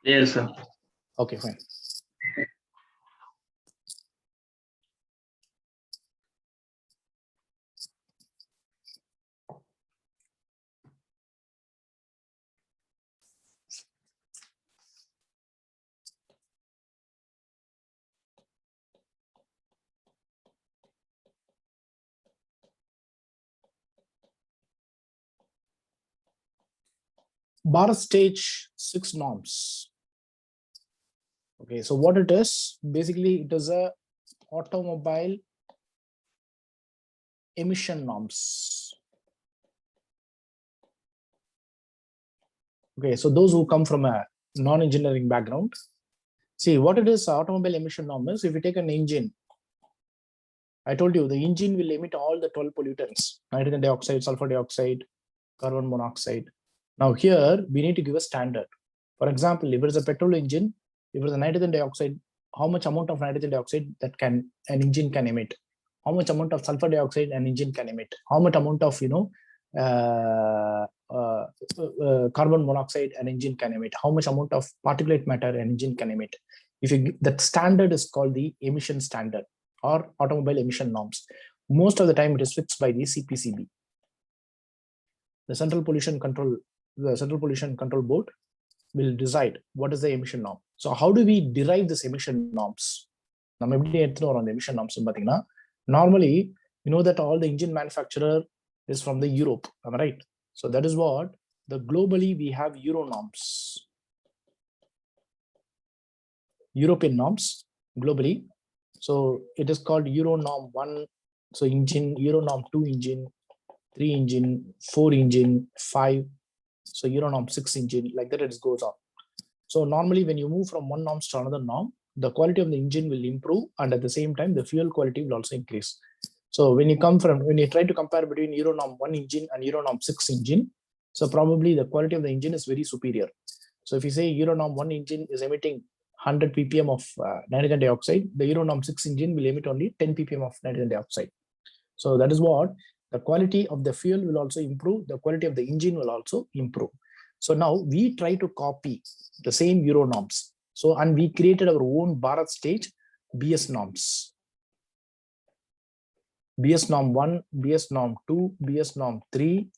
Yes, sir. Okay, fine. Bharat Stage 6 norms. Okay, so what it is, basically it is a automobile emission norms. Okay, so those who come from a non-engineering background, see what it is. Automobile emission norm is, if you take an engine, I told you the engine will emit all the 12 pollutants: nitrogen dioxide, sulfur dioxide, carbon monoxide. Now here we need to give a standard. For example, if it is a petrol engine, if it is a nitrogen dioxide, how much amount of nitrogen dioxide that an engine can emit? How much amount of sulfur dioxide an engine can emit? How much amount of carbon monoxide an engine can emit? How much amount of particulate matter an engine can emit? If you, that standard is called the emission standard or automobile emission norms. Most of the time it is fixed by the CPCB. The Central Pollution Control Board will decide what is the emission norm. So how do we derive this emission norms? Emission norms. Normally, you know that all the engine manufacturer is from the Europe, am I right? So that is what the globally we have Euro norms, European norms globally. So it is called Euro norm 1. So engine, Euro norm 2 engine, 3 engine, 4 engine, 5. So Euro norm 6 engine, like that it goes on. So normally when you move from one norm to another norm, the quality of the engine will improve, and at the same time the fuel quality will also increase. So when you try to compare between Euro norm 1 engine and Euro norm 6 engine, so probably the quality of the engine is very superior. So if you say Euro norm 1 engine is emitting 100 ppm of nitrogen dioxide, the Euro norm 6 engine will emit only 10 ppm of nitrogen dioxide. So that is what the quality of the fuel will also improve, the quality of the engine will also improve. So now we try to copy the same Euro norms. So, and we created our own Bharat stage BS norms. BS norm 1, BS norm 2, BS norm 3,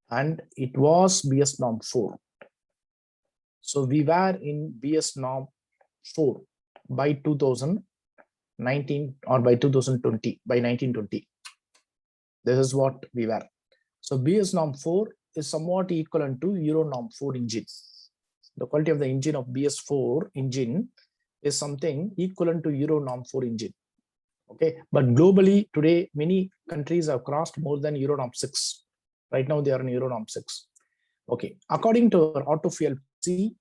and it was BS norm 4. So we were in BS norm 4 by 2019 or by 2020, by 1920. This is what we were. So BS norm 4 is somewhat equivalent to Euro norm 4 engine. The quality of the engine of BS4 engine is something equivalent to Euro norm 4 engine. Okay, but globally today many countries have crossed more than Euro norm 6. Right now they are in Euro norm 6. Okay, according to our auto fuel policy,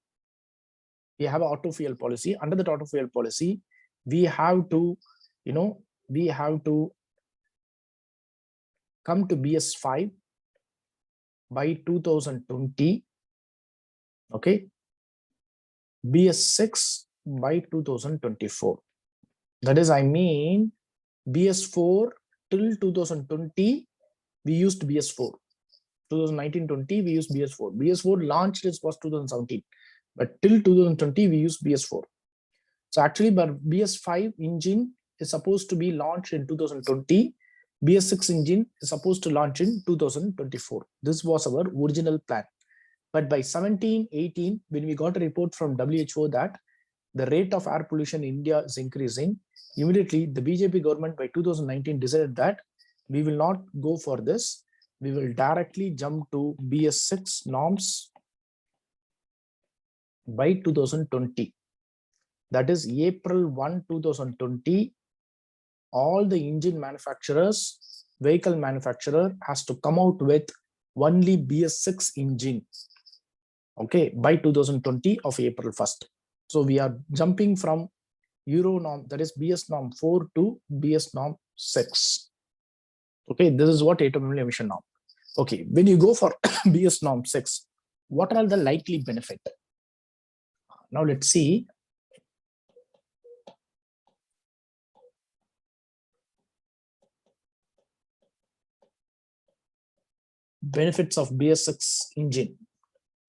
we have an auto fuel policy. Under that auto fuel policy, we have to, we have to come to BS5 by 2020. Okay, BS6 by 2024. That is, I mean, BS4 till 2020, we used BS4. 2019-20, we used BS4. BS4 launched was 2017, but till 2020, we used BS4. So actually, but BS5 engine is supposed to be launched in 2020. BS6 engine is supposed to launch in 2024. This was our original plan. But by 17-18, when we got a report from WHO that the rate of air pollution in India is increasing, immediately the BJP government by 2019 decided that we will not go for this. We will directly jump to BS6 norms by 2020. That is April 1, 2020. All the engine manufacturers, vehicle manufacturer has to come out with only BS6 engine. Okay, by 2020 of April 1st. So we are jumping from Euro norm, that is BS norm 4 to BS norm 6. Okay, this is what automobile emission norm. Okay, when you go for BS norm 6, what are the likely benefit? Now let's see. Benefits of BS6 engine.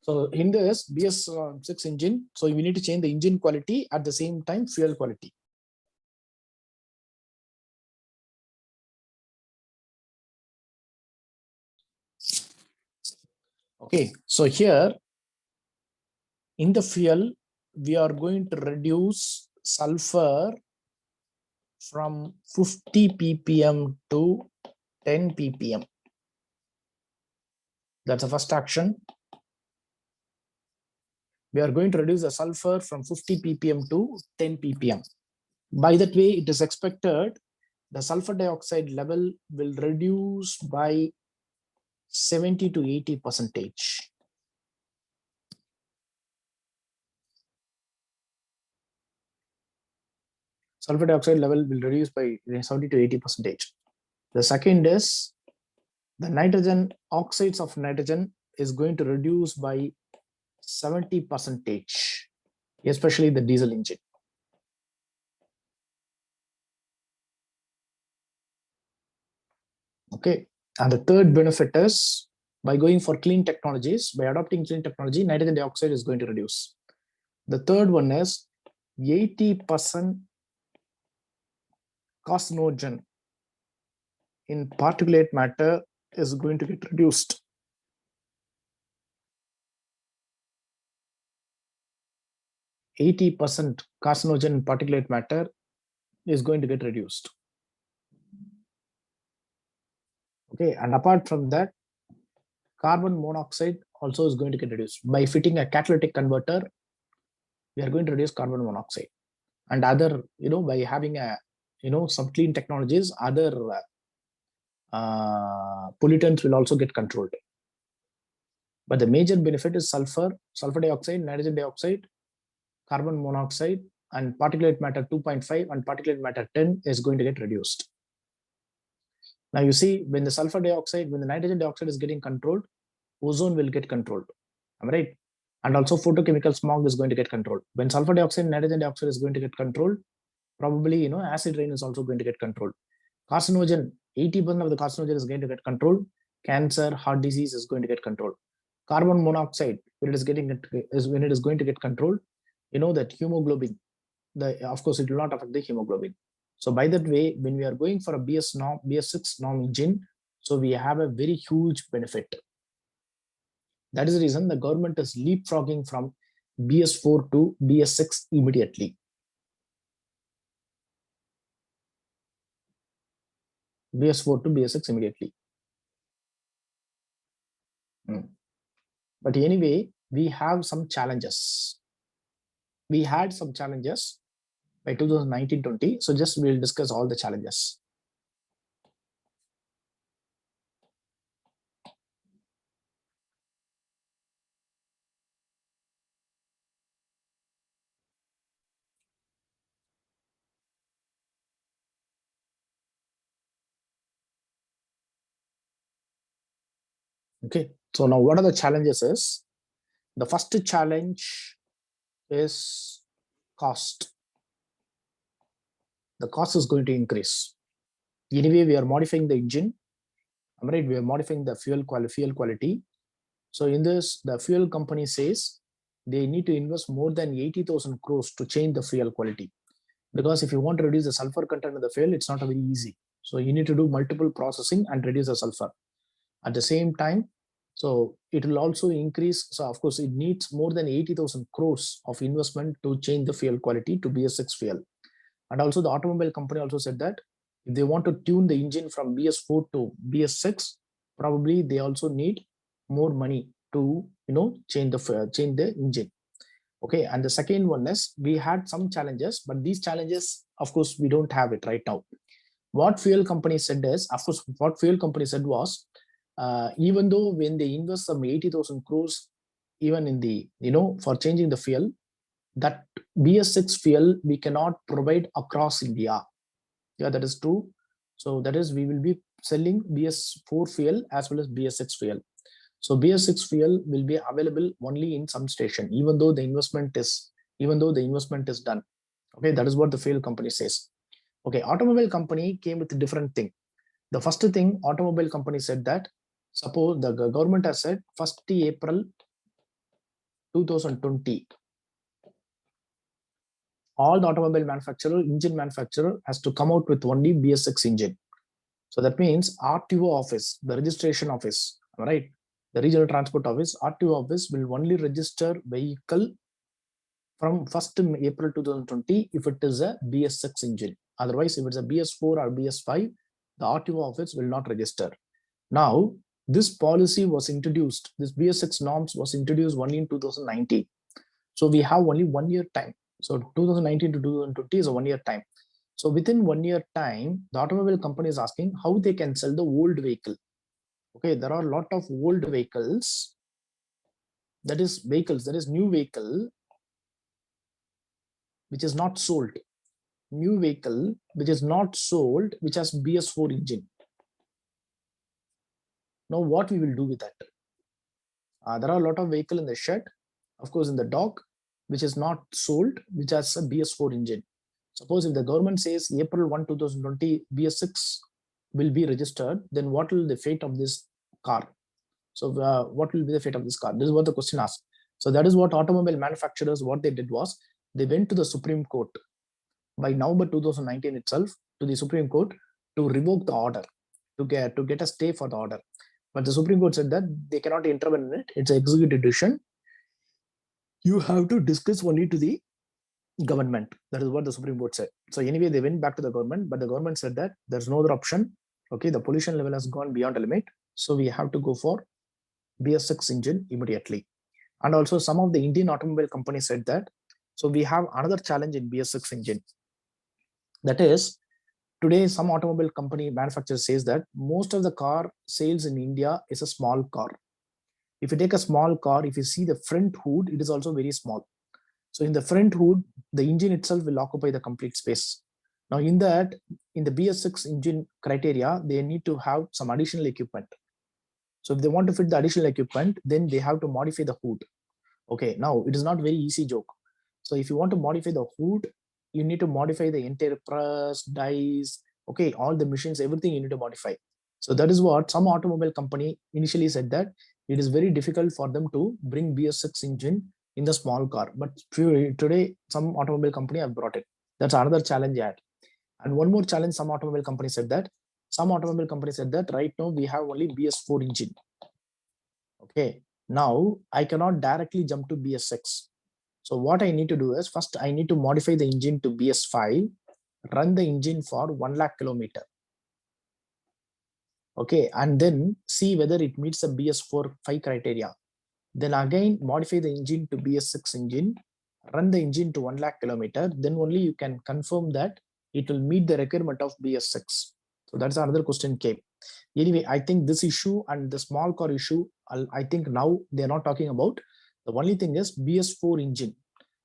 So in this BS6 engine, so we need to change the engine quality at the same time fuel quality. Okay, so here in the fuel, we are going to reduce sulfur from 50 ppm to 10 ppm. That's the first action. We are going to reduce the sulfur from 50 ppm to 10 ppm. By that way, it is expected the sulfur dioxide level will reduce by 70 to 80%. Sulfur dioxide level will reduce by 70 to 80%. The second is the nitrogen oxides of nitrogen is going to reduce by 70%, especially the diesel engine. Okay, and the third benefit is by going for clean technologies, by adopting clean technology, nitrogen dioxide is going to reduce. The third one is 80% carcinogen in particulate matter is going to get reduced. 80% carcinogen in particulate matter is going to get reduced. Okay, and apart from that, carbon monoxide also is going to get reduced. By fitting a catalytic converter, we are going to reduce carbon monoxide. And other, by having a, some clean technologies, other pollutants will also get controlled. But the major benefit is sulfur dioxide, nitrogen dioxide, carbon monoxide, and particulate matter 2.5 and particulate matter 10 is going to get reduced. Now you see, when the sulfur dioxide, when the nitrogen dioxide is getting controlled, ozone will get controlled. Am I right? And also photochemical smog is going to get controlled. When sulfur dioxide and nitrogen dioxide is going to get controlled, probably acid rain is also going to get controlled. Carcinogen, 80% of the carcinogen is going to get controlled. Cancer, heart disease is going to get controlled. Carbon monoxide, when it is going to get controlled, that hemoglobin, of course, it will not affect the hemoglobin. So by that way, when we are going for a BS6 norm engine, so we have a very huge benefit. That is the reason the government is leapfrogging from BS4 to BS6 immediately. BS4 to BS6 immediately. But anyway, we have some challenges. We had some challenges by 2019-20. So just we'll discuss all the challenges. Okay, so now what are the challenges is, the first challenge is cost. The cost is going to increase. Anyway, we are modifying the engine. I'm right, we are modifying the fuel quality. So in this, the fuel company says they need to invest more than 80,000 crores to change the fuel quality. Because if you want to reduce the sulfur content of the fuel, it's not very easy. So you need to do multiple processing and reduce the sulfur. At the same time, so it will also increase. So of course, it needs more than 80,000 crores of investment to change the fuel quality to BS6 fuel. And also the automobile company also said that if they want to tune the engine from BS4 to BS6, probably they also need more money to change the engine. Okay, and the second one is, we had some challenges, but these challenges, of course, we don't have it right now. What fuel company said is, of course, what fuel company said was, even though when they invest some 80,000 crores, even in the, for changing the fuel, that BS6 fuel we cannot provide across India. Yeah, that is true. So that is, we will be selling BS4 fuel as well as BS6 fuel. So BS6 fuel will be available only in some station, even though the investment is done. Okay, that is what the fuel company says. Okay, automobile company came with a different thing. The first thing, automobile company said that, suppose the government has said 1st April 2020, all the automobile manufacturer, engine manufacturer has to come out with only BS6 engine. So that means RTO office, the registration office, right? The regional transport office, RTO office will only register vehicle from 1st April 2020 if it is a BS6 engine. Otherwise, if it's a BS4 or BS5, the RTO office will not register. Now, this policy was introduced, this BS6 norms was introduced only in 2019. So we have only 1 year time. So 2019 to 2020 is a 1 year time. So within 1 year time, the automobile company is asking how they can sell the old vehicle. Okay, there are a lot of old vehicles, that is new vehicle which is not sold. New vehicle which is not sold, which has BS4 engine. Now what we will do with that? There are a lot of vehicle in the shed, of course in the dock, which is not sold, which has a BS4 engine. Suppose if the government says April 1, 2020, BS6 will be registered, then what will the fate of this car? So what will be the fate of this car? This is what the question asks. So that is what automobile manufacturers, what they did was, they went to the Supreme Court by November 2019 itself, to the Supreme Court to revoke the order, to get a stay for the order. But the Supreme Court said that they cannot intervene in it. It's an executive decision. You have to discuss only to the government. That is what the Supreme Court said. So anyway, they went back to the government, but the government said that there's no other option. Okay, the pollution level has gone beyond the limit. So we have to go for BS6 engine immediately. And also some of the Indian automobile companies said that, so we have another challenge in BS6 engine. That is, today some automobile company manufacturer says that most of the car sales in India is a small car. If you take a small car, if you see the front hood, it is also very small. So in the front hood, the engine itself will occupy the complete space. Now in that, in the BS6 engine criteria, they need to have some additional equipment. So if they want to fit the additional equipment, then they have to modify the hood. Okay, now it is not very easy joke. So if you want to modify the hood, you need to modify the entire press, dies, okay, all the machines, everything you need to modify. So that is what some automobile company initially said, that it is very difficult for them to bring BS6 engine in the small car. But today, some automobile company have brought it. That's another challenge I had. And one more challenge, some automobile company said that, right now we have only BS4 engine. Okay, now I cannot directly jump to BS6. So what I need to do is, first I need to modify the engine to BS5, run the engine for 1 lakh kilometer. Okay, and then see whether it meets the BS4 5 criteria. Then again modify the engine to BS6 engine, run the engine to 1 lakh kilometer. Then only you can confirm that it will meet the requirement of BS6. So that's another question came. Anyway, I think this issue and the small car issue, I think now they're not talking about. The only thing is BS4 engine.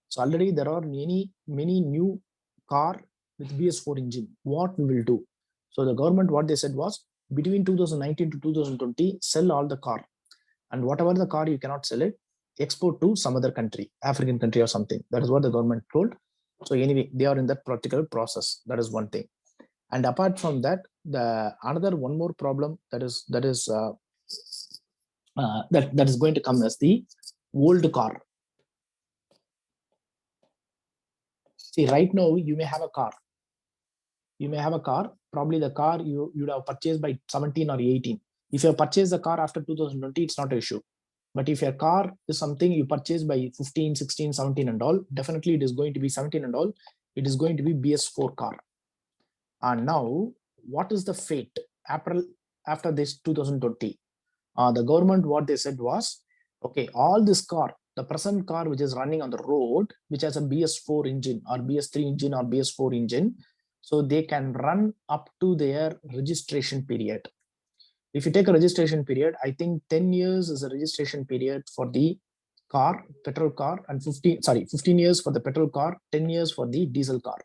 So already there are many new car with BS4 engine. What we will do? So the government, what they said was, between 2019 to 2020, sell all the car, and whatever the car you cannot sell it, export to some other country, African country or something. That is what the government told. So anyway, they are in that particular process. That is one thing. And apart from that, the another one more problem that is going to come as the old car. See, right now you may have a car. Probably the car you would have purchased by 17 or 18. If you have purchased the car after 2020, it's not an issue. But if your car is something you purchased by 15, 16, 17 and all, definitely it is going to be 17 and all. It is going to be BS4 car. And now, what is the fate after this 2020? The government, what they said was, okay, all this car, the present car which is running on the road, which has a BS4 engine or BS3 engine or BS4 engine, so they can run up to their registration period. If you take a registration period, I think 10 years is a registration period for the car, petrol car, and 15 years for the petrol car, 10 years for the diesel car.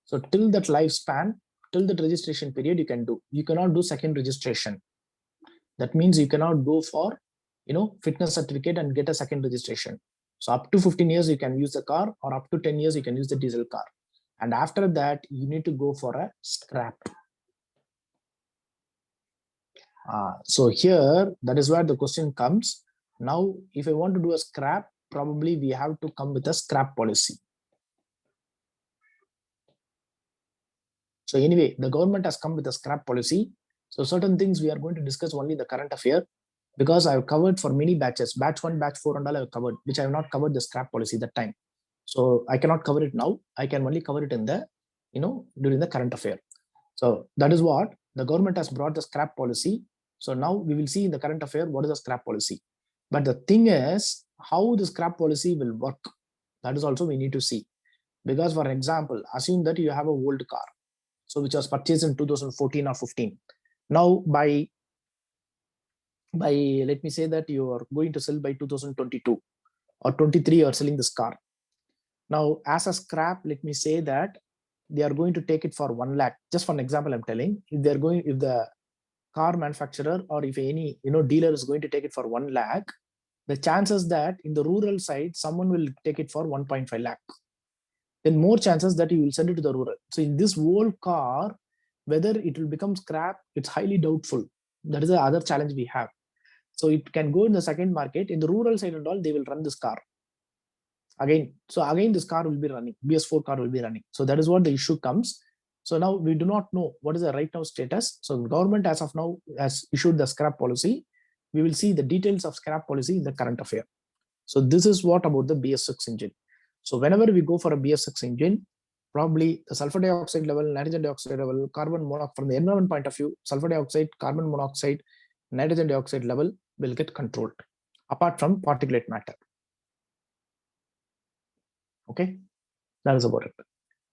So till that lifespan, till that registration period, you cannot do second registration. That means you cannot go for, fitness certificate and get a second registration. So up to 15 years, you can use the car, or up to 10 years, you can use the diesel car. And after that, you need to go for a scrap. So here, that is where the question comes. Now, if I want to do a scrap, probably we have to come with a scrap policy. So anyway, the government has come with a scrap policy. So certain things we are going to discuss only the current affair, because I've covered for many batches, batch 1, batch 4 and all I've covered, which I have not covered the scrap policy that time. So I cannot cover it now. I can only cover it in the, during the current affair. So that is what the government has brought, the scrap policy. So now we will see in the current affair what is the scrap policy. But the thing is how the scrap policy will work. That is also we need to see. Because for example, assume that you have a old car, so which was purchased in 2014 or 15. Now by let me say that you are going to sell by 2022 or 23, you are selling this car. Now as a scrap, let me say that they are going to take it for 1 lakh. Just for an example, I'm telling, if the car manufacturer or if any dealer is going to take it for 1 lakh, the chances that in the rural side someone will take it for 1.5 lakh, then more chances that you will send it to the rural. So in this whole car, whether it will become scrap, it's highly doubtful. That is the other challenge we have. So it can go in the second market. In the rural side and all, they will run this car again. So again, this car will be running, BS4 car will be running. So that is what the issue comes. So now we do not know what is the right now status. So the government as of now has issued the scrap policy. We will see the details of scrap policy in the current affair. So this is what about the BS6 engine. So whenever we go for a BS6 engine, probably the sulfur dioxide level, nitrogen dioxide level, carbon monoxide, from the environment point of view, sulfur dioxide, carbon monoxide, nitrogen dioxide level will get controlled, apart from particulate matter. Okay, that is about it.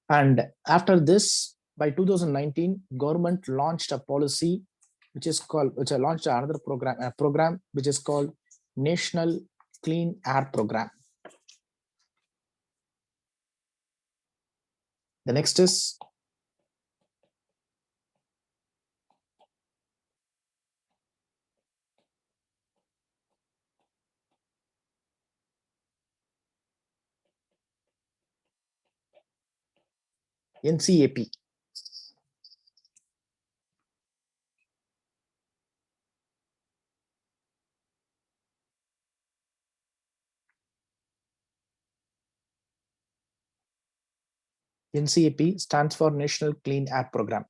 And after this, by 2019, government launched a policy which launched another program which is called National Clean Air Program. The next is NCAP. NCAP stands for National Clean Air Program.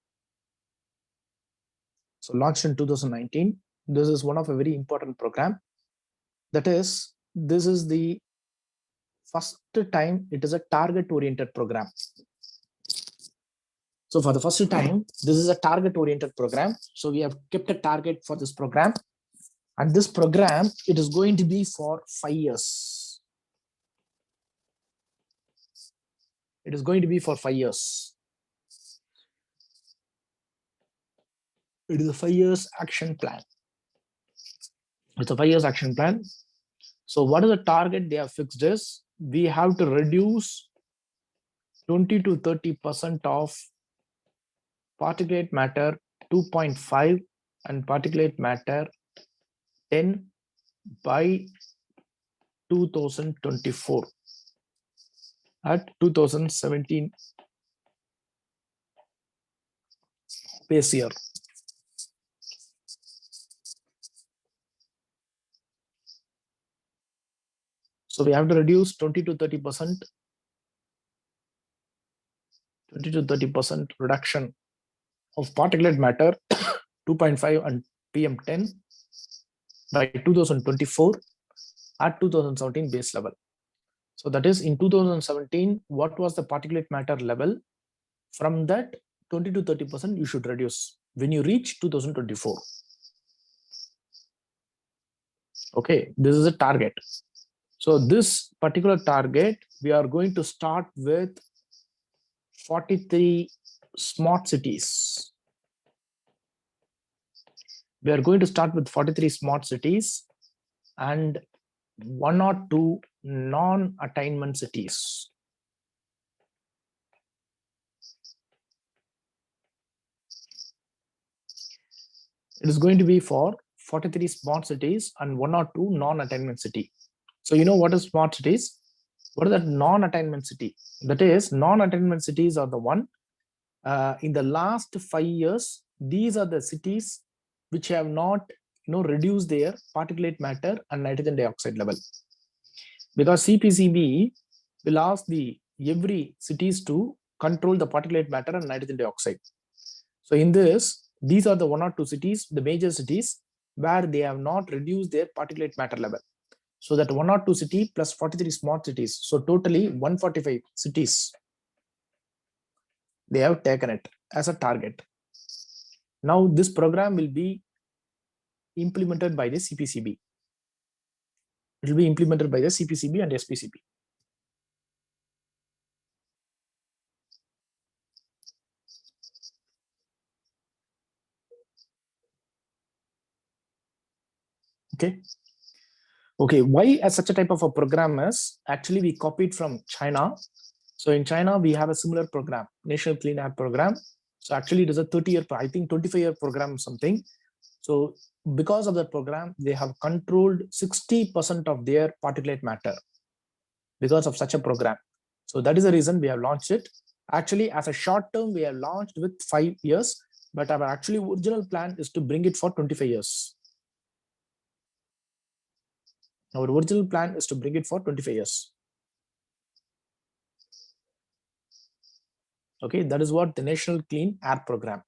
So launched in 2019. This is one of a very important program. That is, this is the first time it is a target-oriented program. So for the first time, this is a target-oriented program. So we have kept a target for this program. And this program, it is going to be for 5 years. It is going to be for 5 years. It is a 5 years action plan. It's a 5 years action plan. So what is the target they have fixed is, we have to reduce 20 to 30% of particulate matter 2.5 and particulate matter 10 by 2024 at 2017 base year. So we have to reduce 20 to 30%, 20 to 30% reduction of particulate matter 2.5 and PM10 by 2024 at 2017 base level. So that is in 2017, what was the particulate matter level? From that 20 to 30% you should reduce when you reach 2024. Okay, this is a target. So this particular target, we are going to start with 43 smart cities. We are going to start with 43 smart cities and 1 or 2 non-attainment cities. It is going to be for 43 smart cities and 1 or 2 non-attainment city. So you know what is smart cities? What is that non-attainment city? That is, non-attainment cities are the one in the last 5 years. These are the cities which have not reduced their particulate matter and nitrogen dioxide level. because CPCB will ask the every cities to control the particulate matter and nitrogen dioxide. So in this, these are the 1 or 2 cities, the major cities, where they have not reduced their particulate matter level. So that 1 or 2 city plus 43 smart cities. So totally 145 cities. They have taken it as a target. Now this program will be implemented by the CPCB. It will be implemented by the CPCB and SPCB. Okay. Okay, why as such a type of a program is actually we copied from China. So in China, we have a similar program, National Clean Air Program. So actually it is a 30-year, I think 25-year program something. So because of that program, they have controlled 60% of their particulate matter because of such a program. So that is the reason we have launched it. Actually, as a short term, we have launched with 5 years, but our actually original plan is to bring it for 25 years. Our original plan is to bring it for 25 years. Okay, that is what the National Clean Air Program.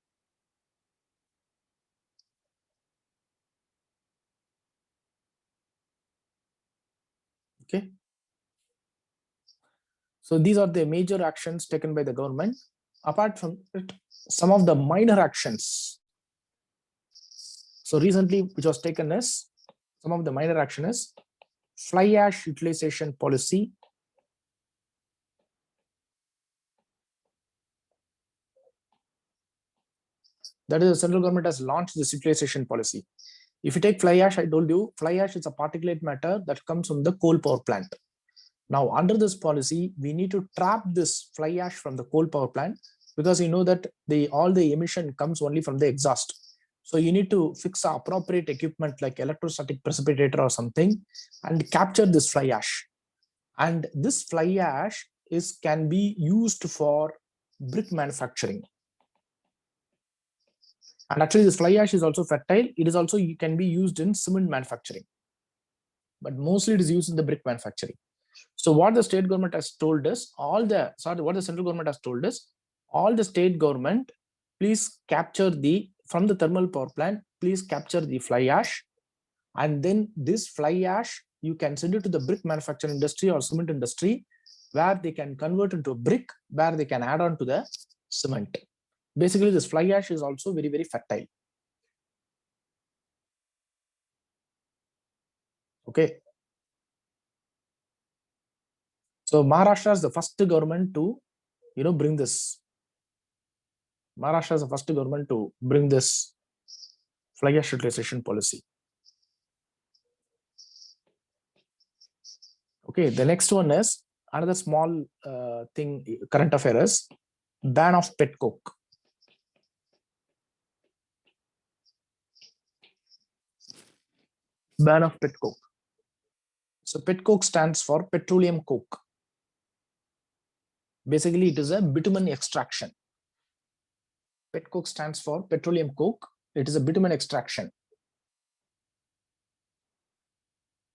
Okay. So these are the major actions taken by the government. Apart from it, some of the minor actions. So recently, which was taken is, some of the minor action is fly ash utilization policy. That is, the central government has launched this utilization policy. If you take fly ash, I told you, fly ash is a particulate matter that comes from the coal power plant. Now, under this policy, we need to trap this fly ash from the coal power plant because you know that all the emission comes only from the exhaust. So you need to fix appropriate equipment like electrostatic precipitator or something and capture this fly ash. And this fly ash can be used for brick manufacturing. And actually, this fly ash is also fertile. It is also can be used in cement manufacturing, but mostly it is used in the brick manufacturing. So what the state government has told us, what the central government has told us, all the state government, please capture from the thermal power plant, please capture the fly ash. And then this fly ash, you can send it to the brick manufacturing industry or cement industry, where they can convert into a brick, where they can add on to the cement. Basically, this fly ash is also very, very fertile. Okay. So Maharashtra is the first government to, bring this. Maharashtra is the first government to bring this fly ash utilization policy. Okay, the next one is another small thing, current affair is ban of pet coke. Ban of pet coke. So pet coke stands for petroleum coke. Basically, it is a bitumen extraction. Pet coke stands for petroleum coke. It is a bitumen extraction.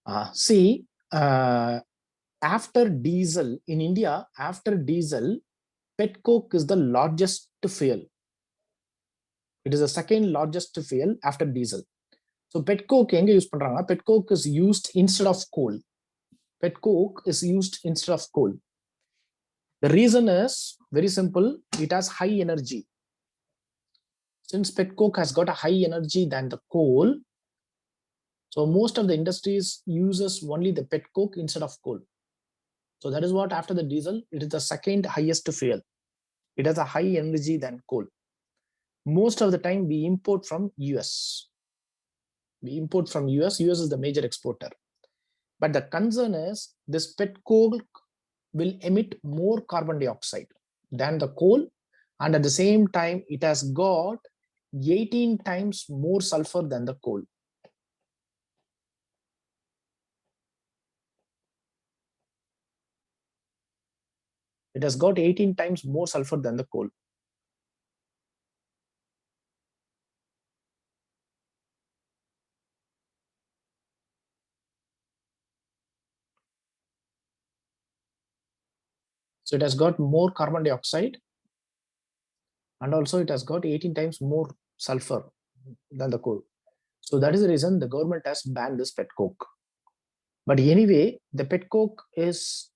After diesel in India, after diesel, pet coke is the largest fuel. It is the second largest fuel after diesel. So pet coke எங்க use பண்றாங்க? Pet coke is used instead of coal. Pet coke is used instead of coal. The reason is very simple. It has high energy. Since pet coke has got a high energy than the coal, so most of the industries uses only the pet coke instead of coal. So that is what after the diesel, it is the second highest fuel. It has a high energy than coal. Most of the time we import from US. We import from US. US is the major exporter. But the concern is this pet coke will emit more carbon dioxide than the coal. And at the same time, it has got 18 times more sulfur than the coal. It has got 18 times more sulfur than the coal. So it has got more carbon dioxide, and also it has got 18 times more sulfur than the coal. So that is the reason the government has banned this pet coke. But anyway, the pet coke is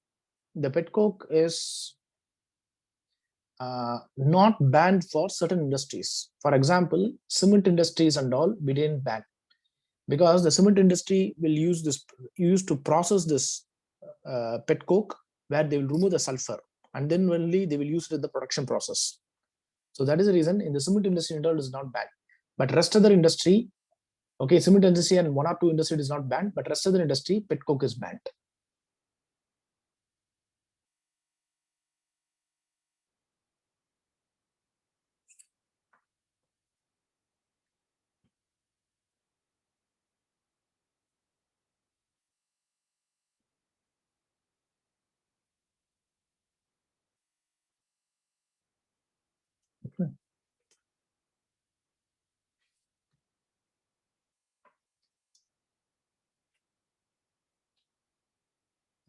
not banned for certain industries. For example, cement industries and all we didn't ban, because the cement industry will use to process this pet coke, where they will remove the sulfur, and then only they will use it in the production process. So that is the reason in the cement industry and all is not banned. But rest of the industry, okay, cement industry and one or two industry is not banned, but rest of the industry, pet coke is banned.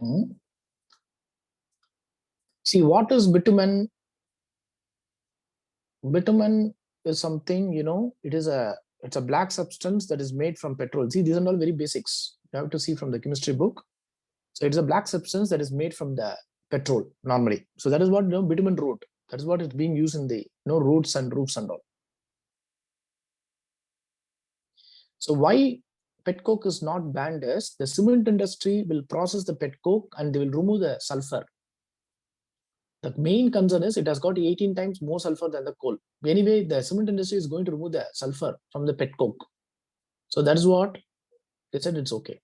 Hmm. See, what is bitumen? Bitumen is something, it's a black substance that is made from petrol. See, these are all very basics. You have to see from the chemistry book. So it's a black substance that is made from the petrol normally. So that is what, bitumen road. That is what is being used in the roads and roofs and all. So why pet coke is not banned is the cement industry will process the pet coke and they will remove the sulfur. The main concern is it has got 18 times more sulfur than the coal. Anyway, the cement industry is going to remove the sulfur from the pet coke. So that is what they said it's okay.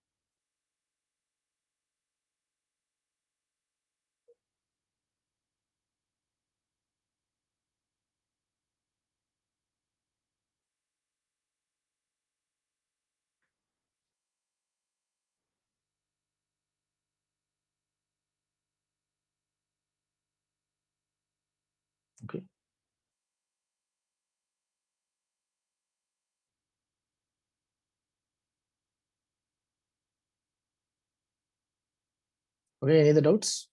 Okay. Okay, any other doubts?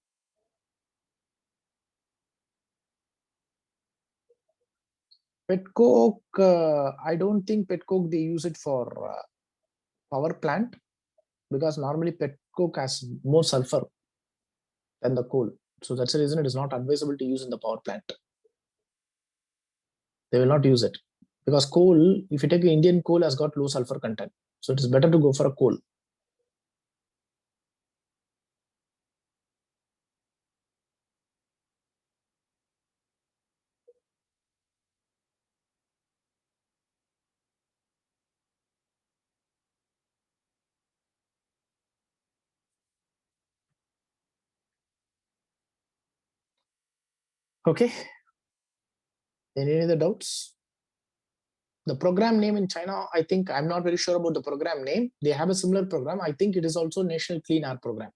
Pet coke, I don't think pet coke they use it for power plant, because normally pet coke has more sulfur than the coal. So that's the reason it is not advisable to use in the power plant. They will not use it, because coal, if you take Indian coal, has got low sulfur content. So it is better to go for a coal. Okay. Any other doubts? The program name in China, I think I'm not very sure about the program name. They have a similar program. I think it is also National Clean Air Program.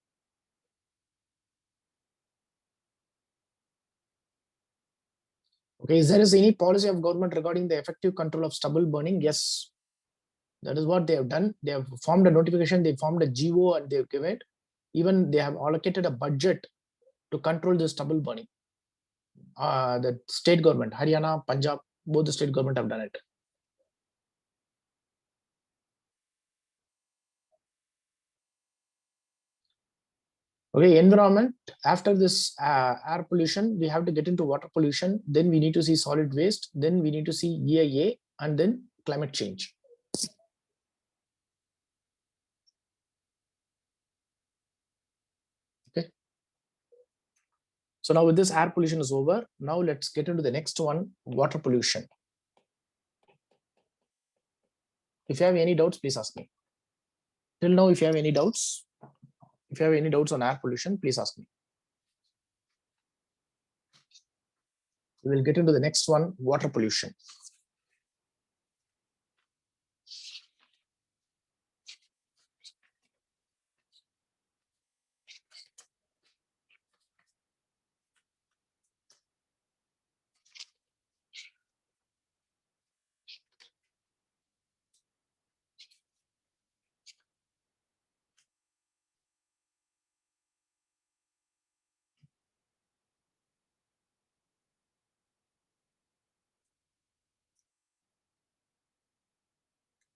Okay, is there any policy of government regarding the effective control of stubble burning? Yes, that is what they have done. They have formed a notification, they formed a GO, and they've given it. Even they have allocated a budget to control the stubble burning. The state government, Haryana, Punjab, both the state government have done it. Okay, environment. After this air pollution, we have to get into water pollution. Then we need to see solid waste. Then we need to see EIA, and then climate change. Okay. So now with this air pollution is over. Now let's get into the next one, water pollution. If you have any doubts, please ask me. Till now, if you have any doubts, on air pollution, please ask me. We will get into the next one, water pollution.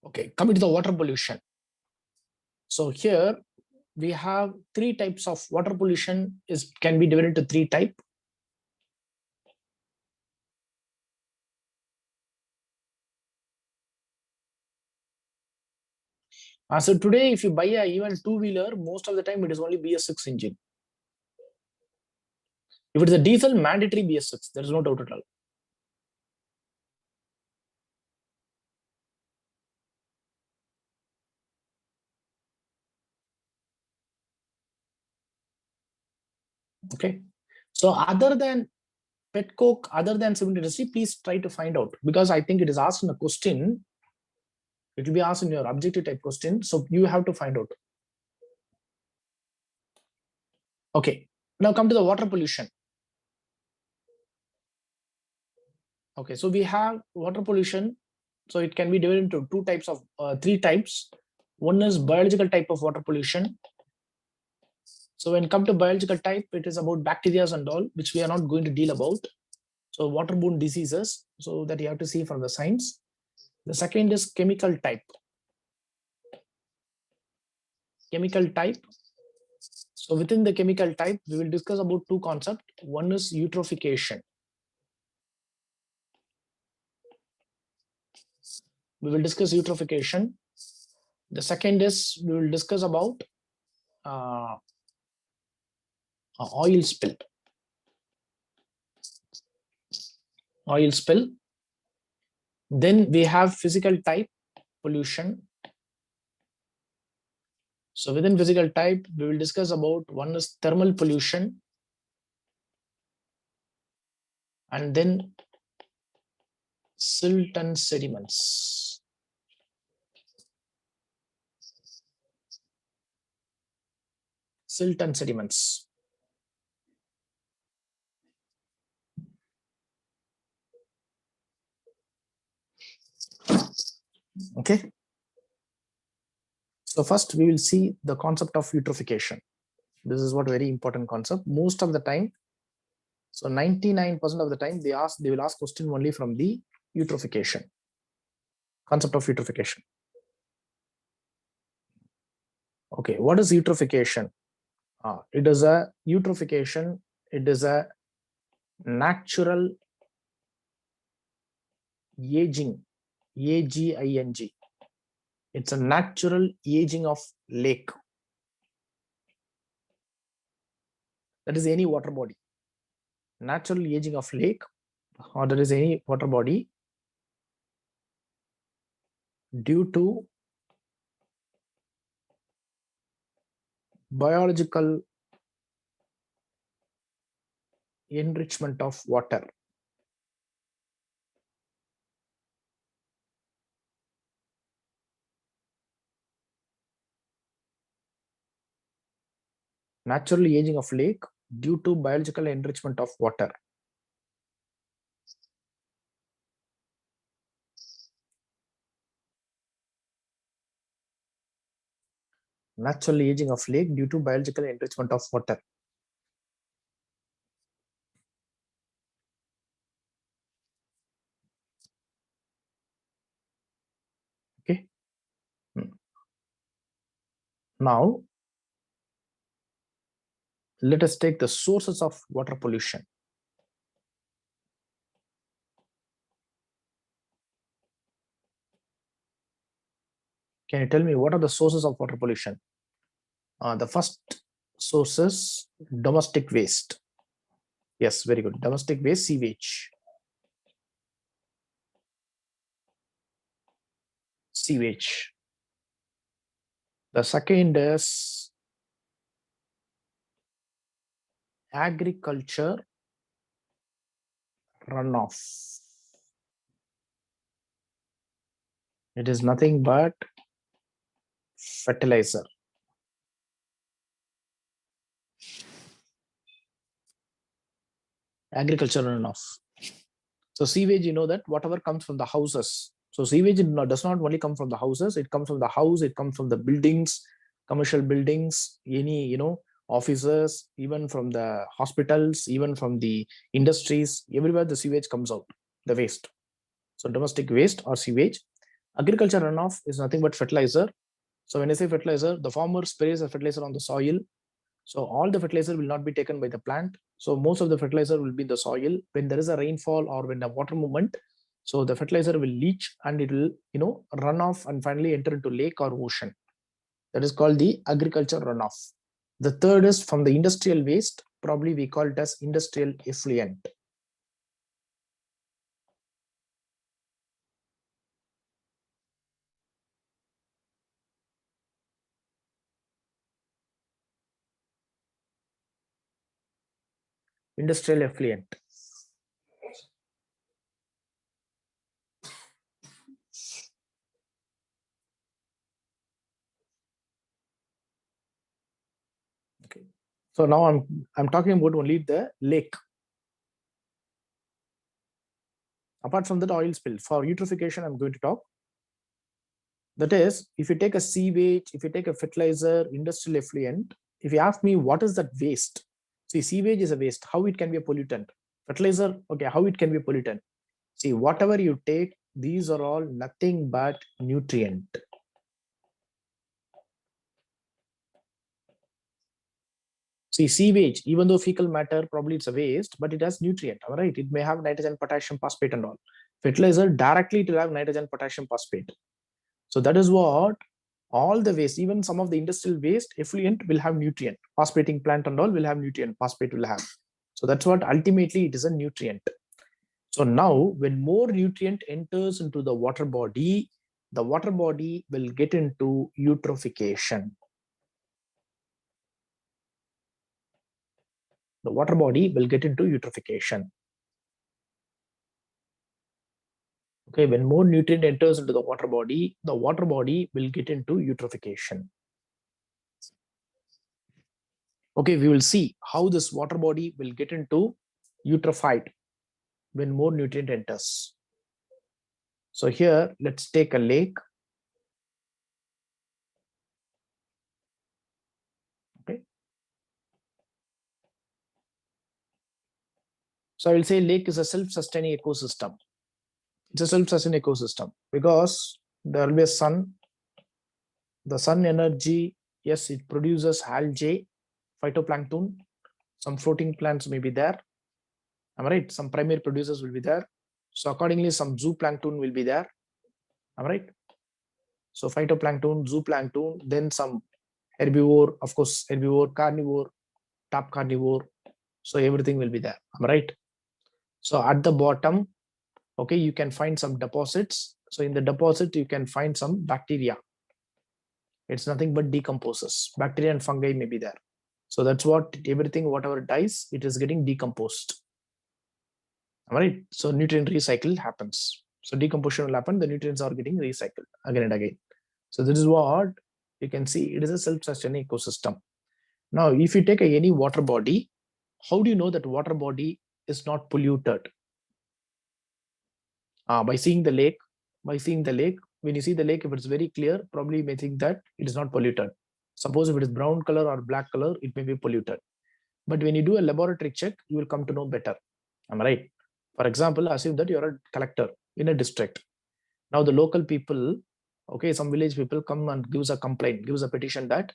Okay, coming to the water pollution. So here we have three types of water pollution can be divided into three types. So today, if you buy a even two-wheeler, most of the time it is only BS6 engine. If it is a diesel, mandatory BS6. There is no doubt at all. Okay. So other than pet coke, other than cement industry, please try to find out, because I think it is asked in a question. It will be asked in your objective type question. So you have to find out. Okay. Now come to the water pollution. Okay. So we have water pollution. So it can be divided into three types. One is biological type of water pollution. So when it comes to biological type, it is about bacteria and all, which we are not going to deal about. So waterborne diseases, so that you have to see from the science. The second is chemical type. Chemical type. So within the chemical type, we will discuss about two concepts. One is eutrophication. We will discuss eutrophication. The second is we will discuss about oil spill. Oil spill. Then we have physical type pollution. So within physical type, we will discuss about one is thermal pollution, and then silt and sediments. Silt and sediments. Okay. So first we will see the concept of eutrophication. This is what very important concept. Most of the time, so 99% of the time they will ask question only from the eutrophication. Concept of eutrophication. Okay, what is eutrophication? It is a eutrophication. It is a natural aging, AGING. It's a natural aging of lake. That is any water body. Natural aging of lake, or there is any water body due to biological enrichment of water. Natural aging of lake due to biological enrichment of water. Natural aging of lake due to biological enrichment of water. Okay. Now, let us take the sources of water pollution. Can you tell me what are the sources of water pollution? The first source is domestic waste. Yes, very good. Domestic waste, sewage. Sewage. The second is agriculture runoff. It is nothing but fertilizer. Agriculture runoff. So sewage, you know that whatever comes from the houses. So sewage does not only come from the houses, it comes from the house, it comes from the buildings, commercial buildings, any, offices, even from the hospitals, even from the industries, everywhere the sewage comes out, the waste. So domestic waste or sewage. Agriculture runoff is nothing but fertilizer. So when I say fertilizer, the farmer sprays a fertilizer on the soil. So all the fertilizer will not be taken by the plant. So most of the fertilizer will be in the soil. When there is a rainfall or when the water movement, so the fertilizer will leach and it will, run off and finally enter into lake or ocean. That is called the agriculture runoff. The third is from the industrial waste. Probably we call it as industrial effluent. Industrial effluent. Okay. So now I'm talking about only the lake. Apart from that, oil spill. For eutrophication, I'm going to talk. That is, if you take a sewage, if you take a fertilizer, industrial effluent, if you ask me what is that waste, see, sewage is a waste. How it can be a pollutant? Fertilizer, okay, how it can be a pollutant? See, whatever you take, these are all nothing but nutrient. See, sewage, even though fecal matter, probably it's a waste, but it has nutrient, all right? It may have nitrogen, potassium, phosphate and all. Fertilizer, directly it will have nitrogen, potassium, phosphate. So that is what all the waste, even some of the industrial waste, effluent will have nutrient. Phosphating plant and all will have nutrient, phosphate will have. So that's what ultimately it is a nutrient. So now when more nutrient enters into the water body will get into eutrophication. The water body will get into eutrophication. Okay, when more nutrient enters into the water body will get into eutrophication. Okay, we will see how this water body will get into eutrophied when more nutrient enters. So here, let's take a lake. Okay. So I will say lake is a self-sustaining ecosystem. It's a self-sustaining ecosystem because there will be a sun. The sun energy, yes, it produces algae, phytoplankton. Some floating plants may be there. Am I right? Some primary producers will be there. So accordingly, some zooplankton will be there. Am I right? So phytoplankton, zooplankton, then some herbivore, of course, herbivore, carnivore, top carnivore. So everything will be there. Am I right? So at the bottom, okay, you can find some deposits. So in the deposit, you can find some bacteria. It's nothing but decomposes. Bacteria and fungi may be there. So that's what everything, whatever dies, it is getting decomposed. All right. So nutrient recycle happens. So decomposition will happen. The nutrients are getting recycled again and again. So this is what you can see. It is a self-sustaining ecosystem. Now, if you take any water body, how do you know that water body is not polluted? By seeing the lake. When you see the lake, if it's very clear, probably you may think that it is not polluted. Suppose if it is brown color or black color, it may be polluted. But when you do a laboratory check, you will come to know better. Am I right? For example, assume that you're a collector in a district. Now the local people, okay, some village people come and gives a complaint, gives a petition that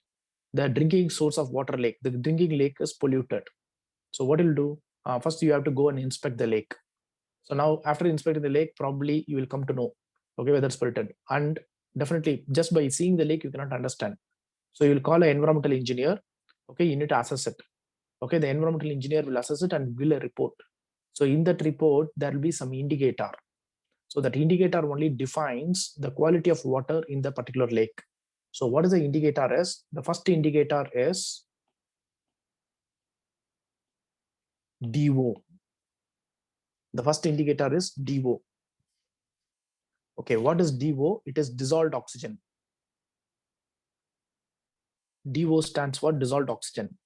the drinking source of water lake, the drinking lake is polluted. So what you'll do? First, you have to go and inspect the lake. So now after inspecting the lake, probably you will come to know, okay, whether it's polluted. And definitely just by seeing the lake, you cannot understand. So you will call an environmental engineer. Okay, you need to assess it. Okay, the environmental engineer will assess it and will a report. So in that report, there will be some indicator. So that indicator only defines the quality of water in the particular lake. So what is the indicator is? The first indicator is DO. The first indicator is DO. Okay, what is DO? It is dissolved oxygen. DO stands for dissolved oxygen.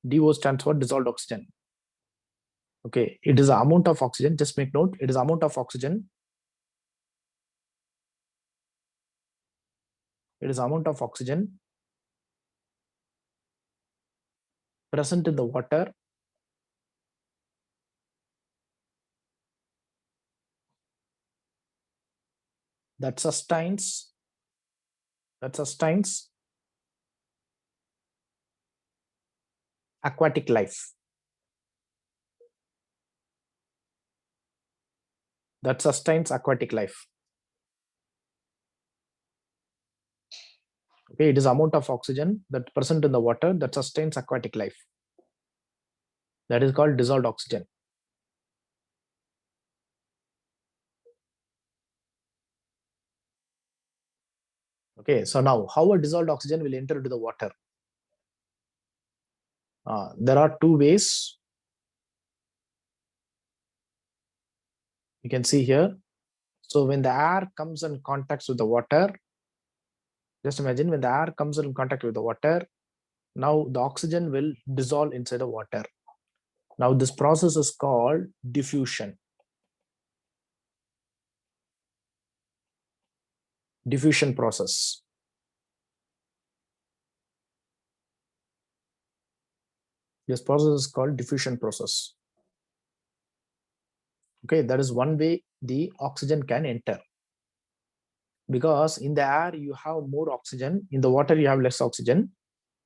DO stands for dissolved oxygen. Okay, it is the amount of oxygen. Just make note, it is amount of oxygen. It is amount of oxygen present in the water that sustains aquatic life. That sustains aquatic life. Okay, it is amount of oxygen that present in the water that sustains aquatic life. That is called dissolved oxygen. Okay, so now how a dissolved oxygen will enter into the water? There are two ways. You can see here. So when the air comes in contact with the water, just imagine when the air comes in contact with the water, now the oxygen will dissolve inside the water. Now this process is called diffusion. Diffusion process. This process is called diffusion process. Okay, that is one way the oxygen can enter. Because in the air you have more oxygen, in the water you have less oxygen.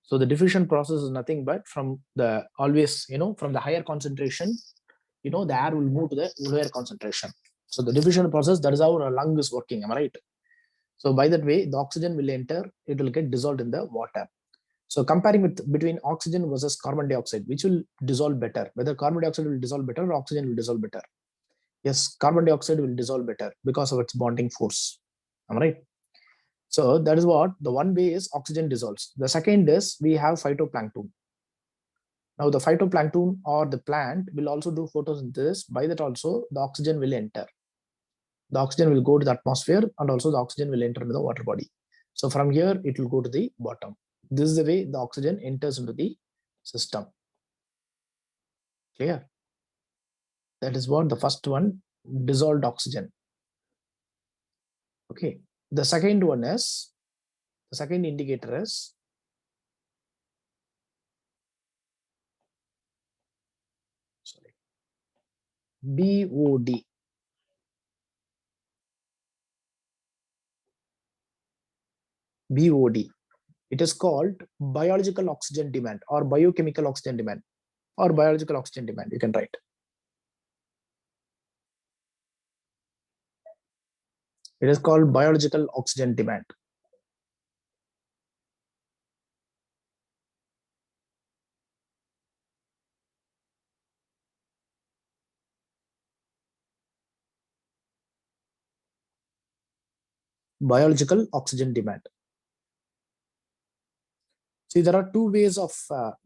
So the diffusion process is nothing but from the always, from the higher concentration, the air will move to the lower concentration. So the diffusion process, that is how our lung is working, am I right? So by that way, the oxygen will enter, it will get dissolved in the water. So comparing with between oxygen versus carbon dioxide, which will dissolve better? Whether carbon dioxide will dissolve better or oxygen will dissolve better? Yes, carbon dioxide will dissolve better because of its bonding force. Am I right? So that is what the one way is oxygen dissolves. The second is we have phytoplankton. Now the phytoplankton or the plant will also do photosynthesis. By that also the oxygen will enter. The oxygen will go to the atmosphere and also the oxygen will enter into the water body. So from here it will go to the bottom. This is the way the oxygen enters into the system. Clear? That is what the first one, dissolved oxygen. Okay. The second one is, the second indicator is BOD. BOD. It is called biological oxygen demand or biochemical oxygen demand or biological oxygen demand. You can write. It is called biological oxygen demand. Biological oxygen demand. See, there are two ways of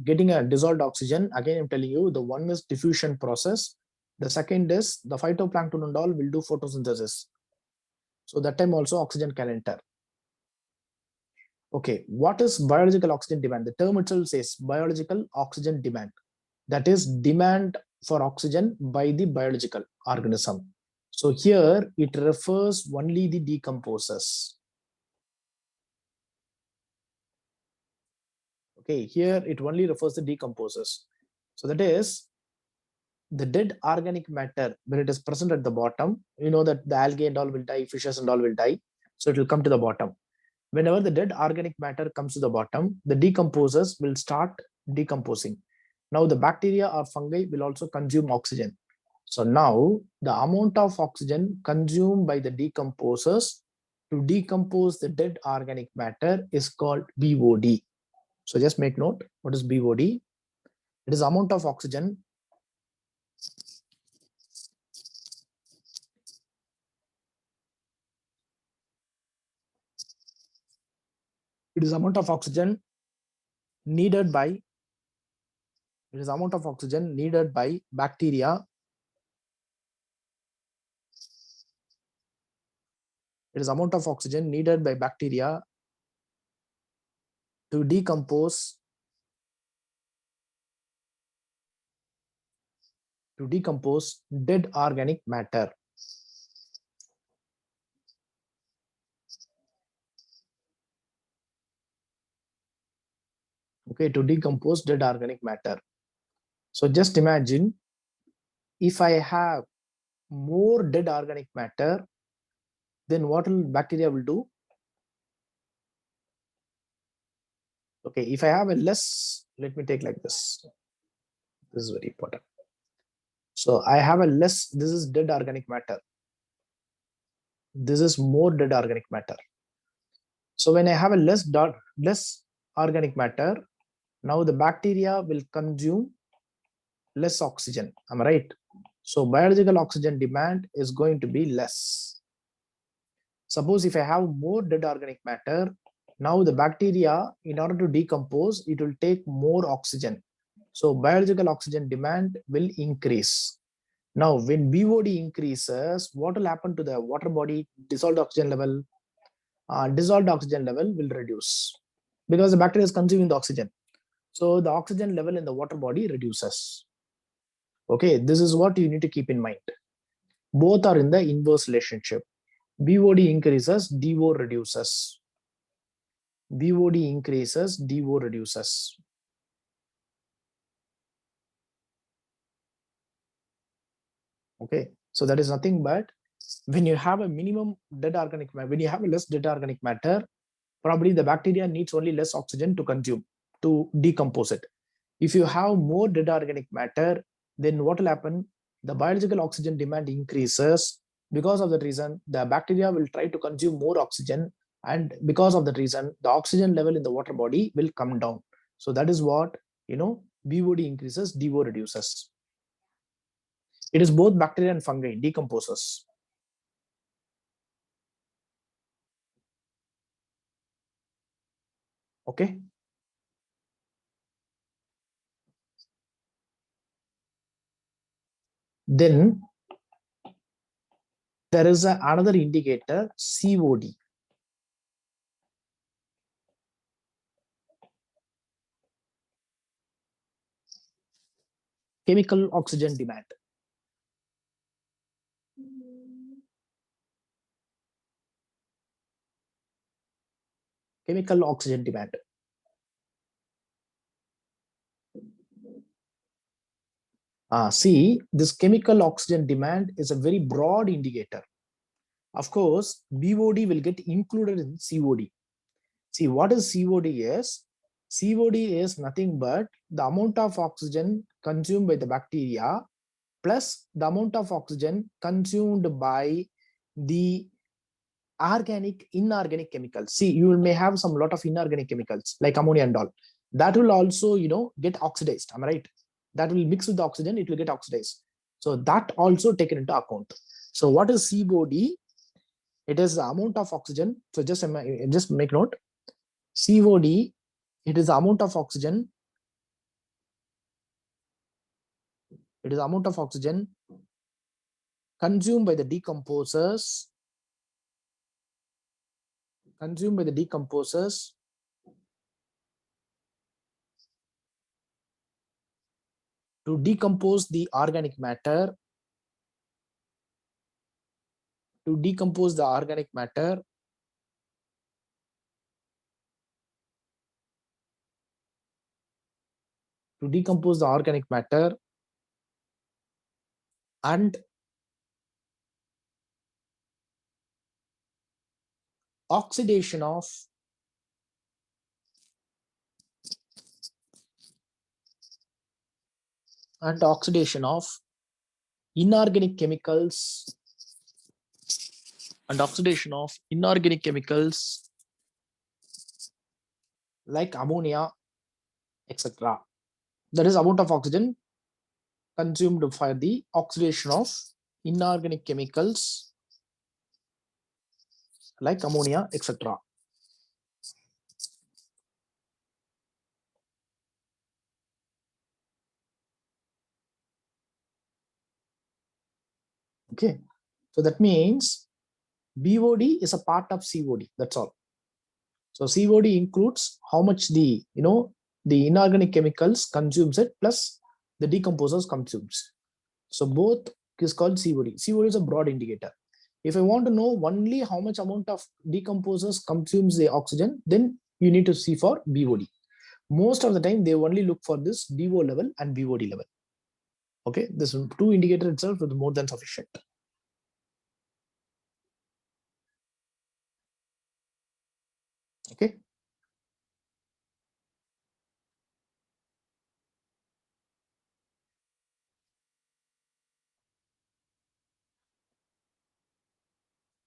getting a dissolved oxygen. Again, I'm telling you, the one is diffusion process. The second is the phytoplankton and all will do photosynthesis. So that time also oxygen can enter. Okay, what is biological oxygen demand? The term itself says biological oxygen demand. That is demand for oxygen by the biological organism. So here it refers only the decomposers. Okay, here it only refers to decomposers. So that is the dead organic matter when it is present at the bottom, you know that the algae and all will die, fishes and all will die. So it will come to the bottom. Whenever the dead organic matter comes to the bottom, the decomposers will start decomposing. Now the bacteria or fungi will also consume oxygen. So now the amount of oxygen consumed by the decomposers to decompose the dead organic matter is called BOD. So just make note, what is BOD? It is amount of oxygen it is amount of oxygen needed by bacteria. It is amount of oxygen needed by bacteria to decompose dead organic matter. Okay, to decompose dead organic matter. So just imagine if I have more dead organic matter, then what will bacteria will do? Okay, if I have a less, let me take like this. This is very important. So I have a less, this is dead organic matter. This is more dead organic matter. So when I have a less organic matter, now the bacteria will consume less oxygen. Am I right? So biological oxygen demand is going to be less. Suppose if I have more dead organic matter, now the bacteria, in order to decompose, it will take more oxygen. So biological oxygen demand will increase. Now, when BOD increases, what will happen to the water body? Dissolved oxygen level? Dissolved oxygen level will reduce because the bacteria is consuming the oxygen. So the oxygen level in the water body reduces. Okay, this is what you need to keep in mind. Both are in the inverse relationship. BOD increases, DO reduces. BOD increases, DO reduces. Okay, so that is nothing but when you have a minimum dead organic matter, when you have a less dead organic matter, probably the bacteria needs only less oxygen to consume, to decompose it. If you have more dead organic matter, then what will happen? The biological oxygen demand increases. Because of that reason, the bacteria will try to consume more oxygen. And because of that reason, the oxygen level in the water body will come down. So that is what, BOD increases, DO reduces. It is both bacteria and fungi, decomposes. Okay. Then there is another indicator, COD. Chemical oxygen demand. Chemical oxygen demand. See, this chemical oxygen demand is a very broad indicator. Of course, BOD will get included in COD. See, what is COD is? COD is nothing but the amount of oxygen consumed by the bacteria plus the amount of oxygen consumed by the organic, inorganic chemicals. See, you may have some lot of inorganic chemicals like ammonia and all. That will also, get oxidized. Am I right? That will mix with the oxygen, it will get oxidized. So that also taken into account. So what is COD? It is the amount of oxygen. So just make note. COD, it is the amount of oxygen. It is the amount of oxygen consumed by the decomposers. Consumed by the decomposers to decompose the organic matter. To decompose the organic matter. To decompose the organic matter and oxidation of inorganic chemicals like ammonia, etc. That is amount of oxygen consumed for the oxidation of inorganic chemicals like ammonia, etc. Okay, so that means BOD is a part of COD. That's all. So COD includes how much the inorganic chemicals consumes it plus the decomposers consumes. So both is called COD. COD is a broad indicator. If I want to know only how much amount of decomposers consumes the oxygen, then you need to see for BOD. Most of the time, they only look for this DO level and BOD level. Okay, this two indicator itself is more than sufficient. Okay.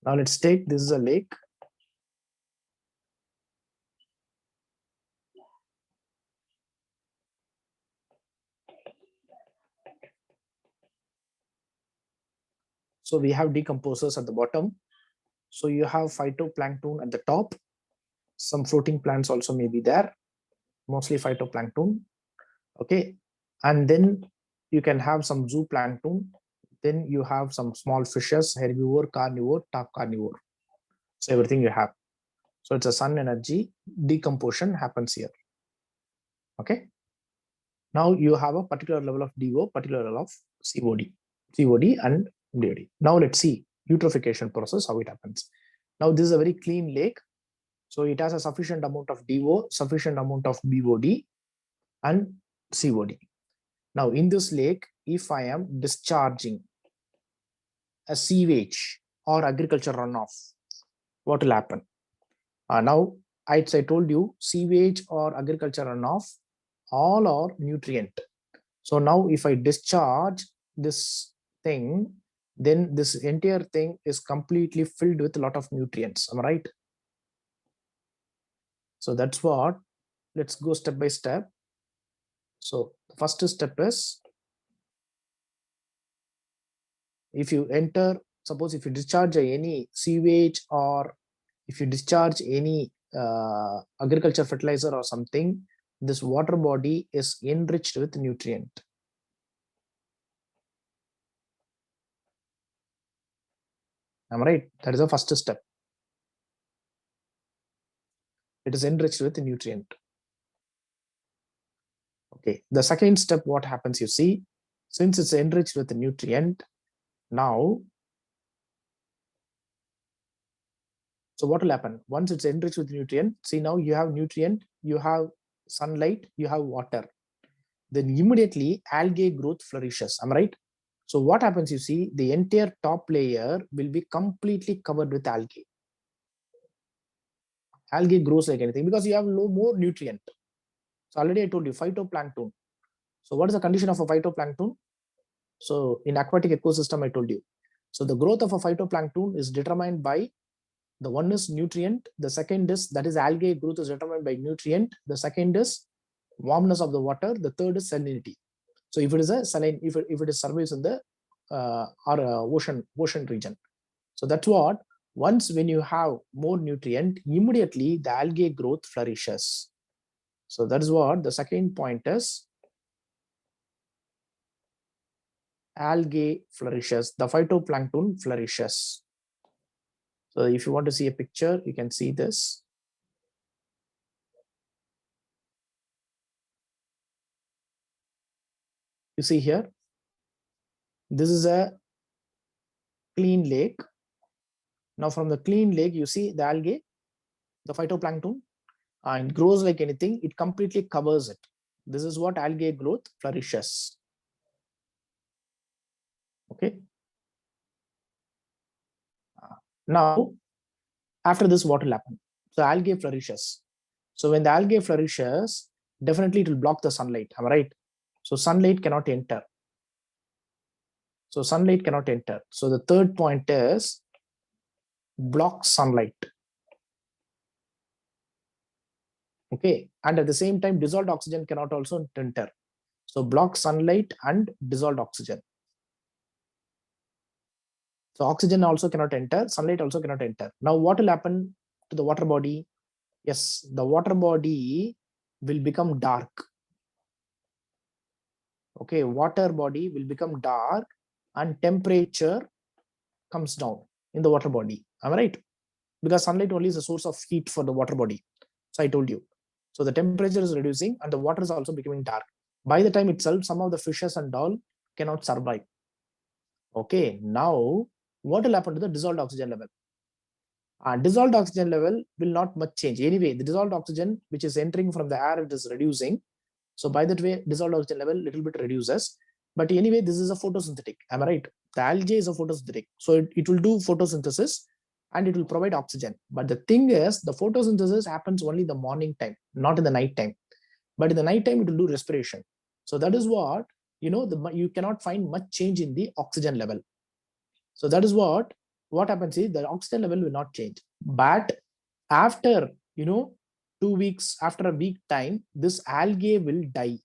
Now let's take, this is a lake. So we have decomposers at the bottom. So you have phytoplankton at the top. Some floating plants also may be there, mostly phytoplankton. Okay. And then you can have some zooplankton. Then you have some small fishes, herbivore, carnivore, top carnivore. So everything you have. So it's a sun energy decomposition happens here. Okay. Now you have a particular level of DO, particular level of COD and DOD. Now let's see eutrophication process, how it happens. Now this is a very clean lake. So it has a sufficient amount of DO, sufficient amount of BOD and COD. Now in this lake, if I am discharging a sewage or agriculture runoff, what will happen? Now, I told you, sewage or agriculture runoff, all are nutrient. So now if I discharge this thing, then this entire thing is completely filled with a lot of nutrients. Am I right? So that's what, let's go step by step. So the first step is, if you enter, suppose if you discharge any sewage or if you discharge any agriculture fertilizer or something, this water body is enriched with nutrient. Am I right? That is the first step. It is enriched with nutrient. Okay. The second step, what happens, you see, since it's enriched with nutrient, now, so what will happen? Once it's enriched with nutrient, see now you have nutrient, you have sunlight, you have water. Then immediately algae growth flourishes. Am I right? So what happens, you see, the entire top layer will be completely covered with algae. Algae grows like anything because you have more nutrient. So already I told you phytoplankton. So what is the condition of a phytoplankton? So in aquatic ecosystem, I told you. So the growth of a phytoplankton is determined by, the one is nutrient. The second is, that is algae growth is determined by nutrient. The second is warmness of the water. The third is salinity. So if it is a saline, if it is surveys in the ocean region. So that's what, once when you have more nutrient, immediately the algae growth flourishes. So that is what the second point is. Algae flourishes, the phytoplankton flourishes. So if you want to see a picture, you can see this. You see here, this is a clean lake. Now from the clean lake, you see the algae, the phytoplankton, and it grows like anything. It completely covers it. This is what algae growth flourishes. Okay. Now, after this, what will happen? So algae flourishes. So when the algae flourishes, definitely it will block the sunlight. Am I right? So sunlight cannot enter. So sunlight cannot enter. So the third point is block sunlight. Okay. And at the same time, dissolved oxygen cannot also enter. So block sunlight and dissolved oxygen. So oxygen also cannot enter, sunlight also cannot enter. Now what will happen to the water body? Yes, the water body will become dark. Okay, water body will become dark and temperature comes down in the water body. Am I right? Because sunlight only is a source of heat for the water body. So I told you. So the temperature is reducing and the water is also becoming dark. By the time itself, some of the fishes and all cannot survive. Okay, now what will happen to the dissolved oxygen level? Dissolved oxygen level will not much change. Anyway, the dissolved oxygen which is entering from the air, it is reducing. So by that way, dissolved oxygen level little bit reduces. But anyway, this is a photosynthetic. Am I right? The algae is a photosynthetic. So it will do photosynthesis and it will provide oxygen. But the thing is, the photosynthesis happens only in the morning time, not in the night time. But in the night time, it will do respiration. So that is what, you cannot find much change in the oxygen level. So that is what happens is the oxygen level will not change. But after, 2 weeks, after a week time, this algae will die.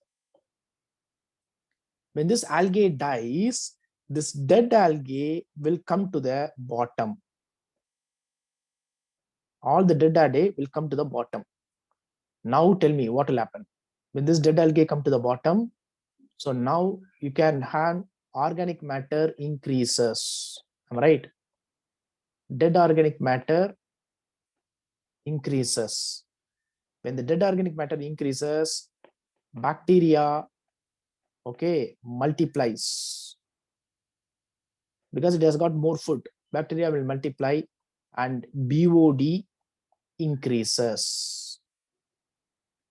When this algae dies, this dead algae will come to the bottom. All the dead algae will come to the bottom. Now tell me what will happen. When this dead algae come to the bottom, so now you can have organic matter increases. Am I right? Dead organic matter increases. When the dead organic matter increases, bacteria, multiplies. Because it has got more food, bacteria will multiply and BOD increases.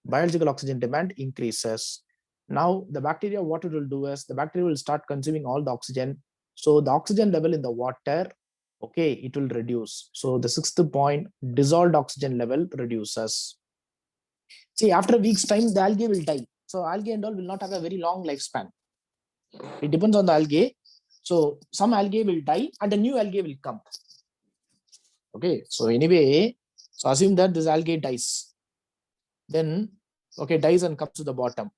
Biological oxygen demand increases. Now the bacteria, what it will do is the bacteria will start consuming all the oxygen. So the oxygen level in the water, it will reduce. So the sixth point, dissolved oxygen level reduces. See, after a week's time, the algae will die. So algae and all will not have a very long lifespan. It depends on the algae. So some algae will die and a new algae will come. Okay, so anyway, so assume that this algae dies. Then, dies and comes to the bottom.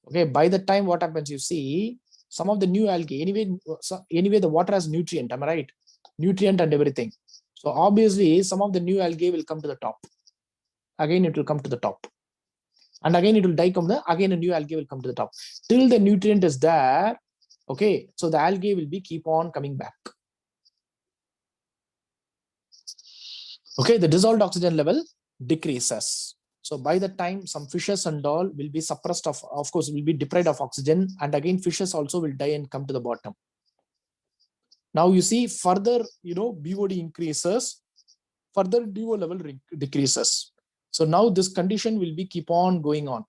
Okay, by the time what happens, you see, some of the new algae, anyway, the water has nutrient, am I right? Nutrient and everything. So obviously, some of the new algae will come to the top. Again, it will come to the top. And again, it will die, again, a new algae will come to the top. Till the nutrient is there, so the algae will be keep on coming back. The dissolved oxygen level decreases. So by the time some fishes and all will be suppressed of course, will be deprived of oxygen, and again fishes also will die and come to the bottom. Now you see further, BOD increases, further DO level decreases. So now this condition will be keep on going on.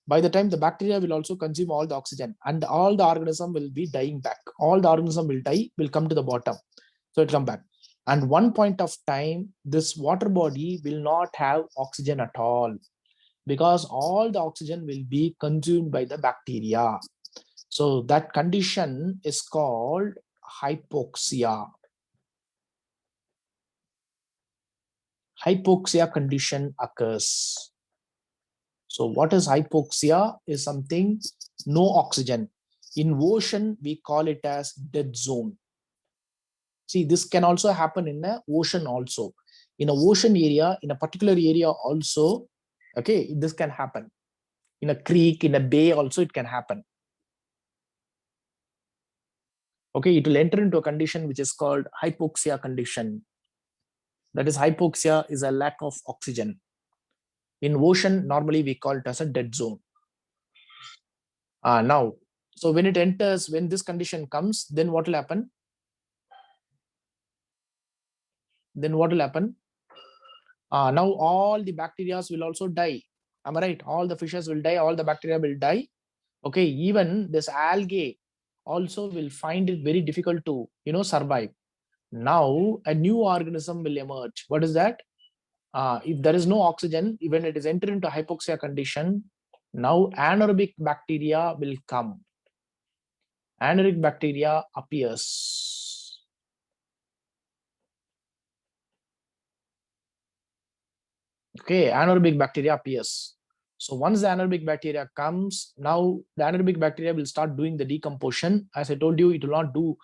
By the time the bacteria will also consume all the oxygen and all the organism will be dying back. All the organism will die, will come to the bottom. So it come back. And one point of time, this water body will not have oxygen at all because all the oxygen will be consumed by the bacteria. So that condition is called hypoxia. Hypoxia condition occurs. So what is hypoxia? Is something no oxygen. In ocean, we call it as dead zone. See, this can also happen in the ocean also. In an ocean area, in a particular area also, this can happen. In a creek, in a bay also, it can happen. It will enter into a condition which is called hypoxia condition. That is, hypoxia is a lack of oxygen. In ocean, normally we call it as a dead zone. Now, so when it enters, when this condition comes, then what will happen? Then what will happen? Now all the bacteria will also die. Am I right? All the fishes will die, all the bacteria will die. Even this algae also will find it very difficult to, survive. Now a new organism will emerge. What is that? If there is no oxygen, when it is entered into hypoxia condition, now anaerobic bacteria will come. Anaerobic bacteria appears. Anaerobic bacteria appears. So once the anaerobic bacteria comes, now the anaerobic bacteria will start doing the decomposition. As I told you, it will not do,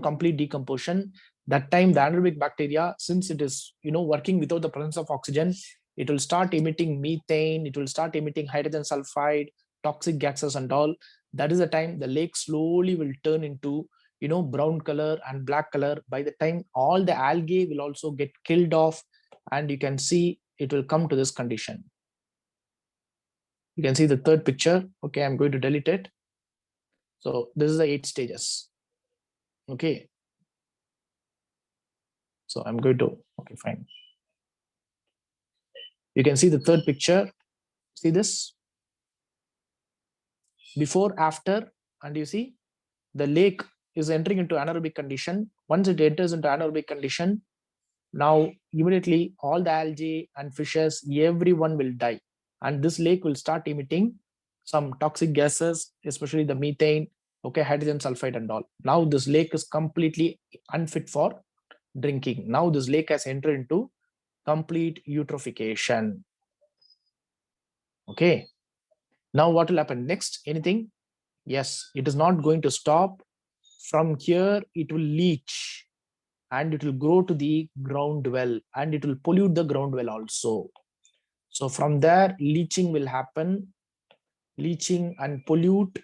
complete decomposition. That time the anaerobic bacteria, since it is, working without the presence of oxygen, it will start emitting methane, it will start emitting hydrogen sulfide, toxic gases and all. That is the time the lake slowly will turn into, brown color and black color. By the time all the algae will also get killed off, and you can see it will come to this condition. You can see the third picture. I'm going to delete it. So this is the 8 stages. So I'm going to, fine. You can see the third picture. See this? Before, after, and you see the lake is entering into anaerobic condition. Once it enters into anaerobic condition, Now, immediately all the algae and fishes, everyone will die. And this lake will start emitting some toxic gases, especially the methane, okay, hydrogen sulfide and all. Now this lake is completely unfit for drinking. Now this lake has entered into complete eutrophication. Okay. Now what will happen next? Anything? Yes, it is not going to stop. From here, it will leach and it will grow to the ground well and it will pollute the ground well also. So from there, leaching will happen, leaching and pollute,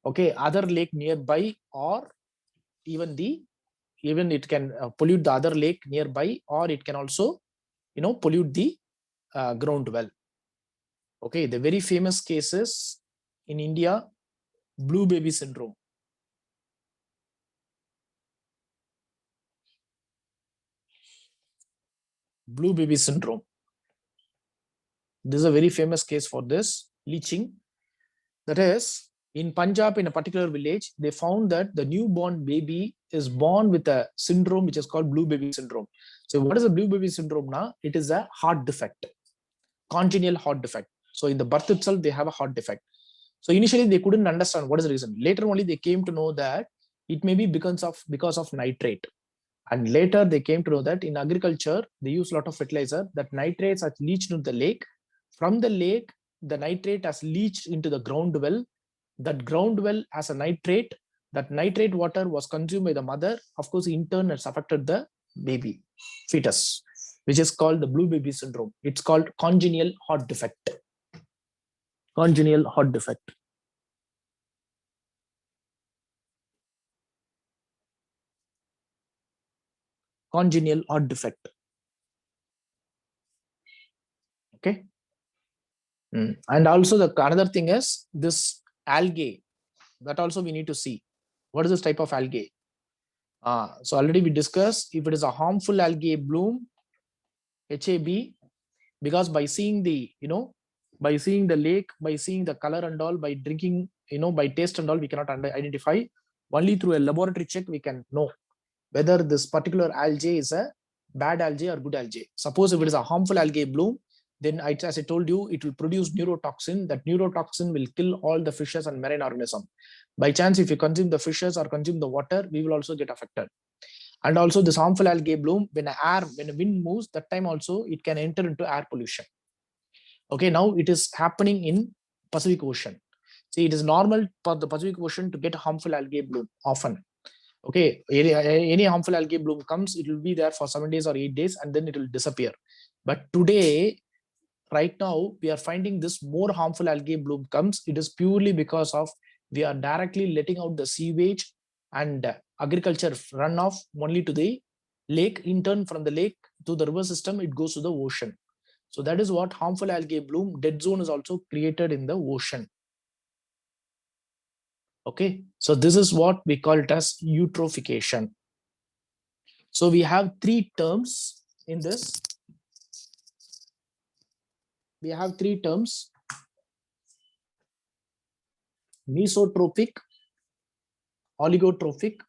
okay, other lake nearby, or even it can pollute the other lake nearby, or it can also, pollute the ground well. Okay, the very famous cases in India, blue baby syndrome. Blue baby syndrome. This is a very famous case for this leaching. That is, in Punjab, in a particular village, they found that the newborn baby is born with a syndrome which is called blue baby syndrome. So what is a blue baby syndrome now? It is a heart defect, congenital heart defect. So in the birth itself, they have a heart defect. So initially they couldn't understand what is the reason. Later only they came to know that it may be because of nitrate. And later they came to know that in agriculture, they use a lot of fertilizer, that nitrates are leached into the lake. From the lake, the nitrate has leached into the ground well. That ground well has a nitrate. That nitrate water was consumed by the mother. Of course, in turn, it's affected the baby, fetus, which is called the blue baby syndrome. It's called congenital heart defect. Congenital heart defect. Congenital heart defect. Okay. And also the another thing is this algae, that also we need to see what is this type of algae. So already we discussed, if it is a harmful algae bloom, HAB, because by seeing the by seeing the lake, by seeing the color and all, by drinking, by taste and all, we cannot identify. Only through a laboratory check we can know whether this particular algae is a bad algae or good algae. Suppose if it is a harmful algae bloom, then as I told you, it will produce neurotoxin. That neurotoxin will kill all the fishes and marine organism. By chance, if you consume the fishes or consume the water, we will also get affected. And also this harmful algae bloom, when a wind moves, that time also it can enter into air pollution. Okay, now it is happening in Pacific Ocean. See, it is normal for the Pacific Ocean to get harmful algae bloom often. Okay, any harmful algae bloom comes, it will be there for 7 days or 8 days and then it will disappear. But today, right now, we are finding this more harmful algae bloom comes. It is purely because of we are directly letting out the sewage and agriculture runoff only to the lake. In turn, from the lake to the river system, it goes to the ocean. So that is what harmful algae bloom. Dead zone is also created in the ocean. Okay, so this is what we call it as eutrophication. So we have three terms in this. We have three terms: mesotrophic, oligotrophic,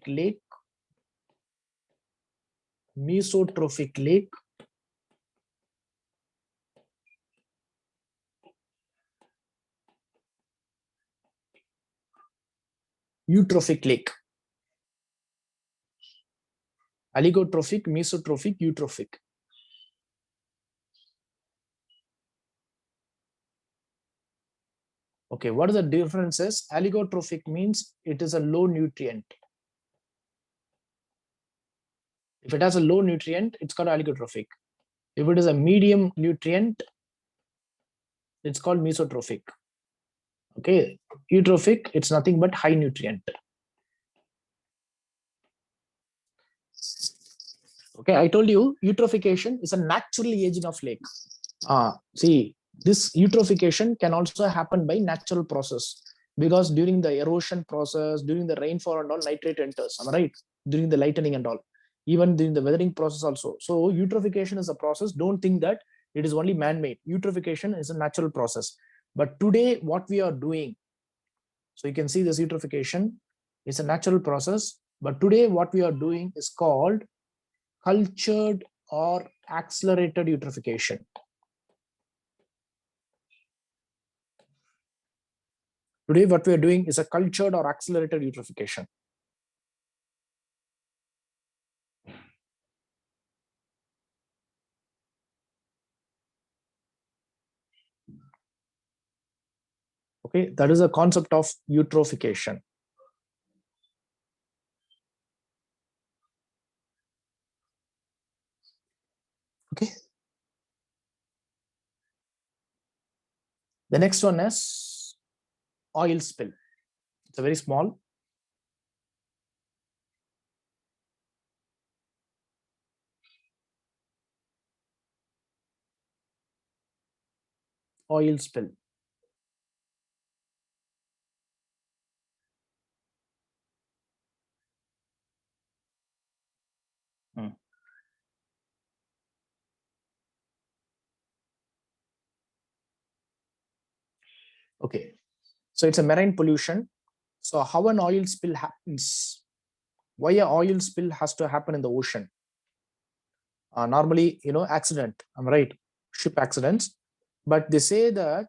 lake, mesotrophic lake, eutrophic lake. Oligotrophic, mesotrophic, eutrophic. Okay, what are the differences? Oligotrophic means it is a low nutrient. If it has a low nutrient, it's called oligotrophic. If it is a medium nutrient, it's called mesotrophic. Okay, eutrophic, it's nothing but high nutrient. Okay, I told you eutrophication is a natural aging of lake. See, this eutrophication can also happen by natural process, because during the erosion process, during the rainfall and all, nitrate enters. Am I right? During the lightning and all, even during the weathering process also. So eutrophication is a process. Don't think that it is only man-made. Eutrophication is a natural process. But today, what we are doing, so you can see this eutrophication. It's a natural process. But today what we are doing is called cultured or accelerated eutrophication. Today what we are doing is a cultured or accelerated eutrophication. Okay, that is a concept of eutrophication. Okay. The next one is oil spill. It's a very small. Oil spill. Okay, so it's a marine pollution. So how an oil spill happens? Why an oil spill has to happen in the ocean? Normally, accident, I'm right, ship accidents. But they say that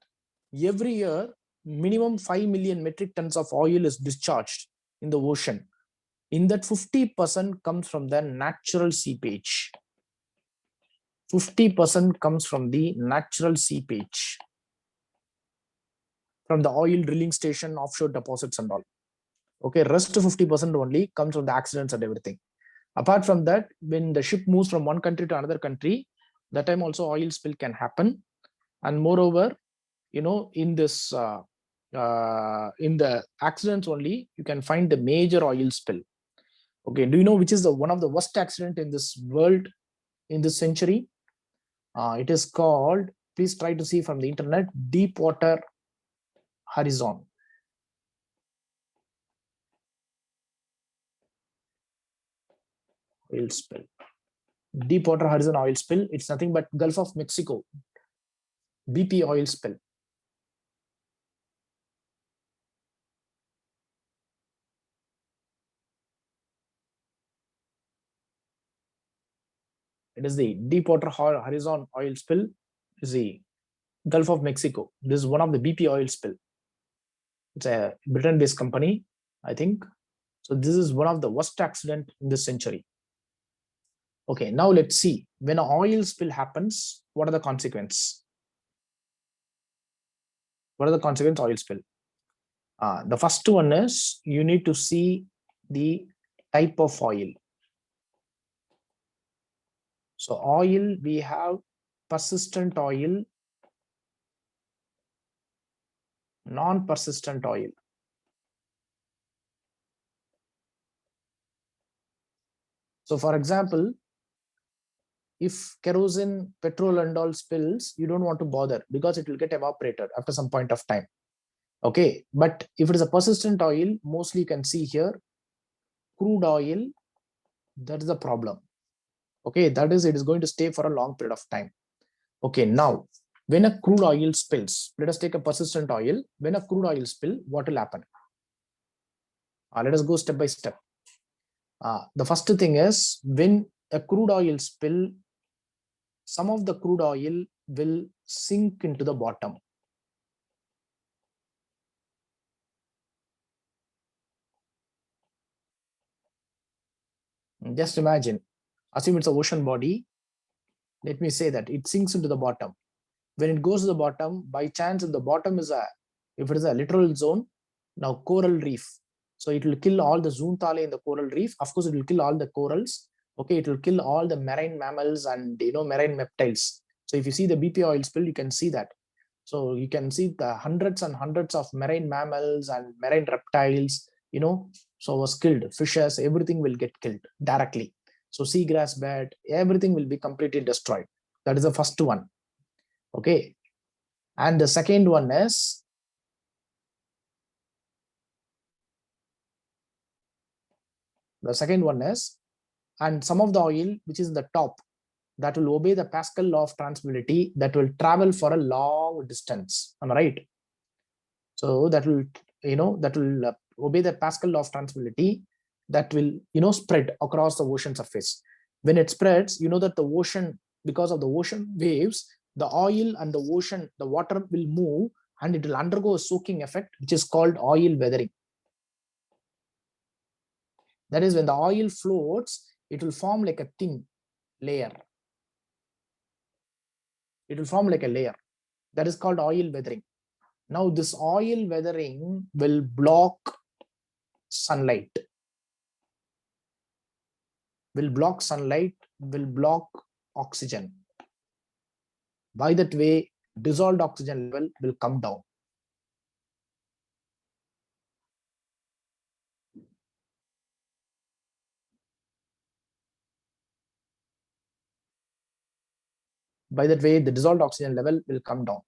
every year, minimum 5 million metric tons of oil is discharged in the ocean. In that, 50% comes from the natural seepage. 50% comes from the natural seepage, from the oil drilling station, offshore deposits and all. Okay, rest 50% only comes from the accidents and everything. Apart from that, when the ship moves from one country to another country, that time also oil spill can happen. And moreover, in this in the accidents only, you can find the major oil spill. Okay, do you know which is the one of the worst accident in this world in this century? It is called, please try to see from the internet, Deepwater Horizon. Oil spill. Deepwater Horizon oil spill. It's nothing but Gulf of Mexico BP oil spill. It is the Deepwater Horizon oil spill. Is the Gulf of Mexico. This is one of the BP oil spill. It's a Britain-based company, I think. So this is one of the worst accident in this century. Okay, now let's see. When an oil spill happens, what are the consequences? What are the consequences of oil spill? The first one is you need to see the type of oil. So oil, we have persistent oil, non-persistent oil. So for example, if kerosene, petrol and all spills, you don't want to bother because it will get evaporated after some point of time. Okay, but if it is a persistent oil, mostly you can see here, crude oil, that is the problem. Okay, that is, it is going to stay for a long period of time. Okay, now, when a crude oil spills, let us take a persistent oil. When a crude oil spill, what will happen? Let us go step by step. The first thing is, when a crude oil spill, some of the crude oil will sink into the bottom. Just imagine, assume it's an ocean body. Let me say that it sinks into the bottom. When it goes to the bottom, by chance, if the bottom is if it is a littoral zone, now coral reef. So it will kill all the zoothalae in the coral reef. Of course, it will kill all the corals. Okay, it will kill all the marine mammals and marine reptiles. So if you see the BP oil spill, you can see that. So you can see the hundreds and hundreds of marine mammals and marine reptiles, so was killed. Fishes, everything will get killed directly. So seagrass bed, everything will be completely destroyed. That is the first one. Okay. And the second one is, and some of the oil which is in the top, that will obey the Pascal law of transferability, that will travel for a long distance. Am I right? So that will, obey the Pascal law of transferability, that will, spread across the ocean surface. When it spreads, you know that the ocean, because of the ocean waves, the oil and the ocean, the water will move and it will undergo a soaking effect, which is called oil weathering. That is, when the oil floats, it will form like a thin layer. It will form like a layer. That is called oil weathering. Now, this oil weathering will block sunlight. Will block sunlight, will block oxygen. By that way, dissolved oxygen level will come down. By that way, the dissolved oxygen level will come down.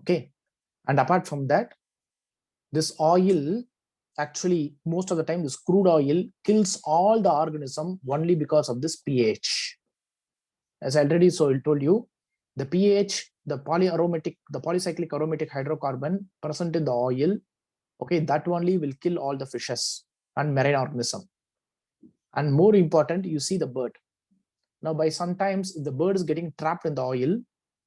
Okay. And apart from that, this oil, actually, most of the time, this crude oil kills all the organism only because of this pH. As I already told you, the pH, the polycyclic aromatic hydrocarbon present in the oil, okay, that only will kill all the fishes and marine organism. And more important, you see the bird. Now, by sometimes, if the bird is getting trapped in the oil,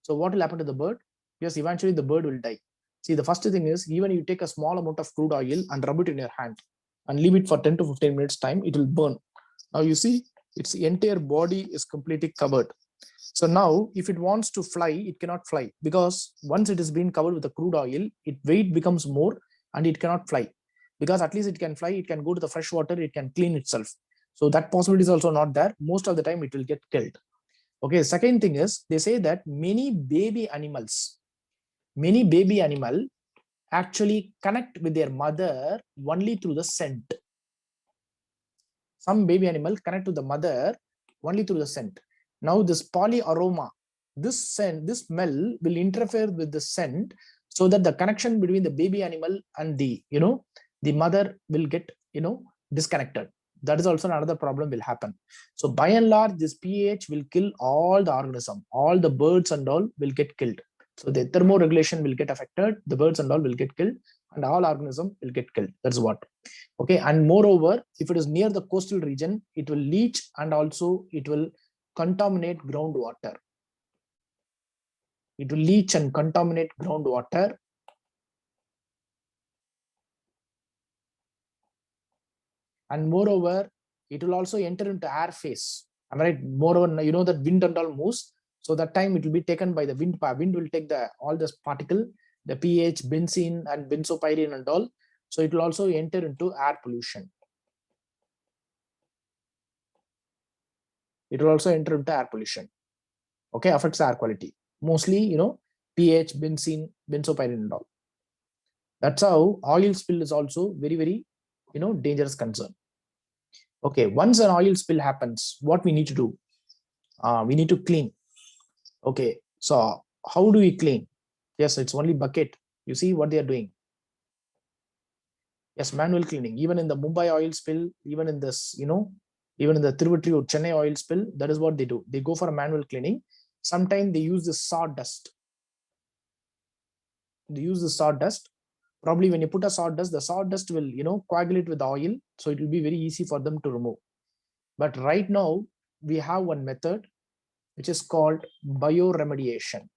so what will happen to the bird? Yes, eventually the bird will die. See, the first thing is, even you take a small amount of crude oil and rub it in your hand and leave it for 10 to 15 minutes time, it will burn. Now you see, its entire body is completely covered. So now, if it wants to fly, it cannot fly, because once it is being covered with the crude oil, its weight becomes more and it cannot fly. Because at least it can fly, it can go to the fresh water, it can clean itself. So that possibility is also not there. Most of the time, it will get killed. Okay, second thing is, they say that many baby animal actually connect with their mother only through the scent. Some baby animal connect to the mother only through the scent. Now this polyaroma, this scent, this smell will interfere with the scent, so that the connection between the baby animal and the mother will get disconnected. That is also another problem will happen. So by and large, this pH will kill all the organism, all the birds and all will get killed. So the thermoregulation will get affected, the birds and all will get killed, and all organism will get killed. That's what. Okay, and moreover, if it is near the coastal region, it will leach and also it will contaminate groundwater. It will leach and contaminate groundwater. And moreover, it will also enter into air phase. Am I right? Moreover, you know that wind and all moves. So that time it will be taken by the wind. Wind will take all this particle, the pH, benzene and benzopyrene and all. So it will also enter into air pollution. It will also enter into air pollution. Okay, affects air quality. Mostly, pH, benzene, benzopyrene and all. That's how oil spill is also very, very, dangerous concern. Okay, once an oil spill happens, what we need to do? We need to clean. Okay, so how do we clean? Yes, it's only bucket. You see what they are doing. Yes, manual cleaning. Even in the Mumbai oil spill, even in this, even in the Tiruvatti or Chennai oil spill, that is what they do. They go for a manual cleaning. Sometimes they use the sawdust. They use the sawdust. Probably when you put a sawdust, the sawdust will, coagulate with the oil. So it will be very easy for them to remove. But right now, we have one method, which is called bioremediation.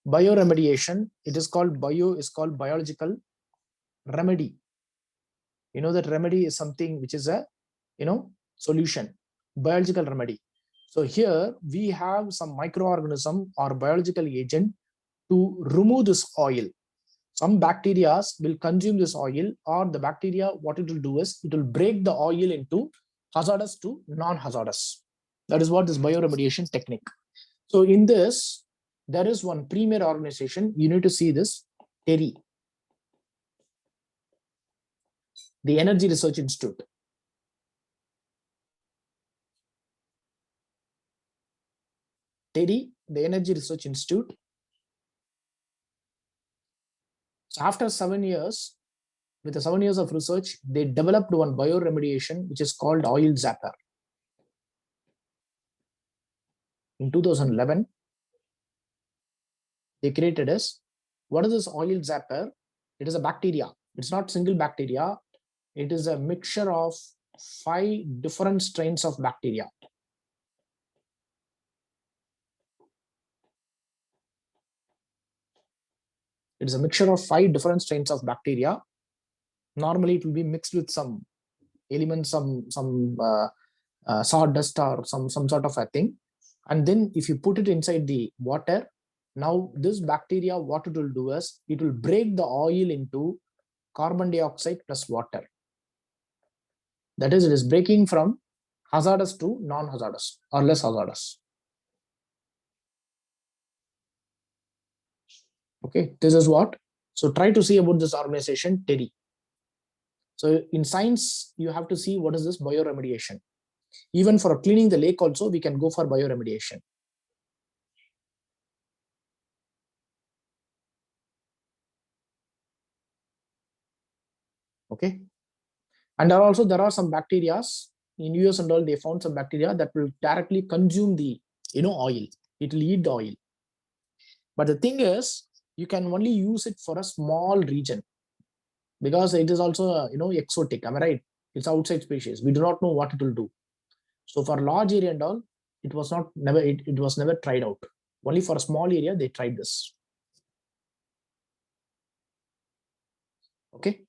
Bioremediation, it is called biological remedy. You know that remedy is something which is a, solution, biological remedy. So here we have some microorganism or biological agent to remove this oil. Some bacteria will consume this oil, or the bacteria, what it will do is, it will break the oil into hazardous to non-hazardous. That is what this bioremediation technique. So in this, there is one premier organization. You need to see this, TERI, the Energy Research Institute. TERI, the Energy Research Institute. So after 7 years, with the 7 years of research, they developed one bioremediation which is called oil zapper. In 2011, they created this. What is this oil zapper? It is a bacteria. It's not single bacteria. It is a mixture of 5 different strains of bacteria. It is a mixture of 5 different strains of bacteria. Normally, it will be mixed with some elements, some sawdust or some sort of a thing. And then if you put it inside the water, now this bacteria, what it will do is it will break the oil into carbon dioxide plus water. That is, it is breaking from hazardous to non-hazardous or less hazardous. Okay, this is what. So try to see about this organization, TERI. So in science, you have to see what is this bioremediation. Even for cleaning the lake also, we can go for bioremediation. Okay. And there are some bacteria in US and all, they found some bacteria that will directly consume the oil. It will eat the oil. But the thing is, you can only use it for a small region because it is also exotic. Am I right? It's outside species. We do not know what it will do. So for large area and all, it was never tried out. Only for a small area they tried this. Okay,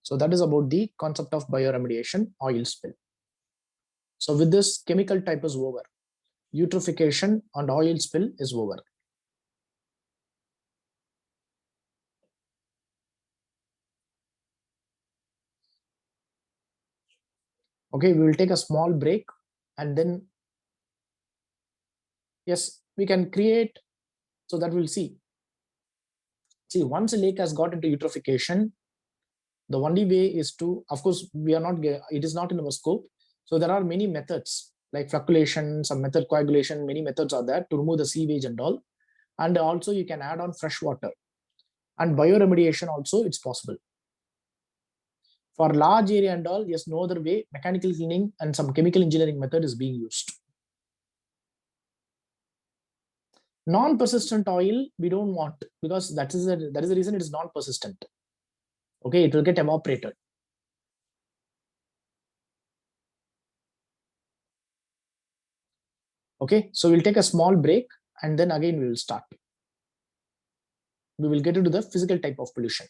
so that is about the concept of bioremediation, oil spill. So with this, chemical type is over. Eutrophication and oil spill is over. Okay, we will take a small break and then, yes, we can create so that we'll see. See, once a lake has got into eutrophication, the only way is to, of course, it is not in our scope. So there are many methods like flocculation, some method coagulation, many methods are there to remove the sewage and all. And also you can add on fresh water. And bioremediation also, it's possible. For large area and all, yes, no other way, mechanical cleaning and some chemical engineering method is being used. Non-persistent oil, we don't want because that is the reason it is non-persistent. Okay, it will get evaporated. Okay, so we'll take a small break and then again we will start. We will get into the physical type of pollution.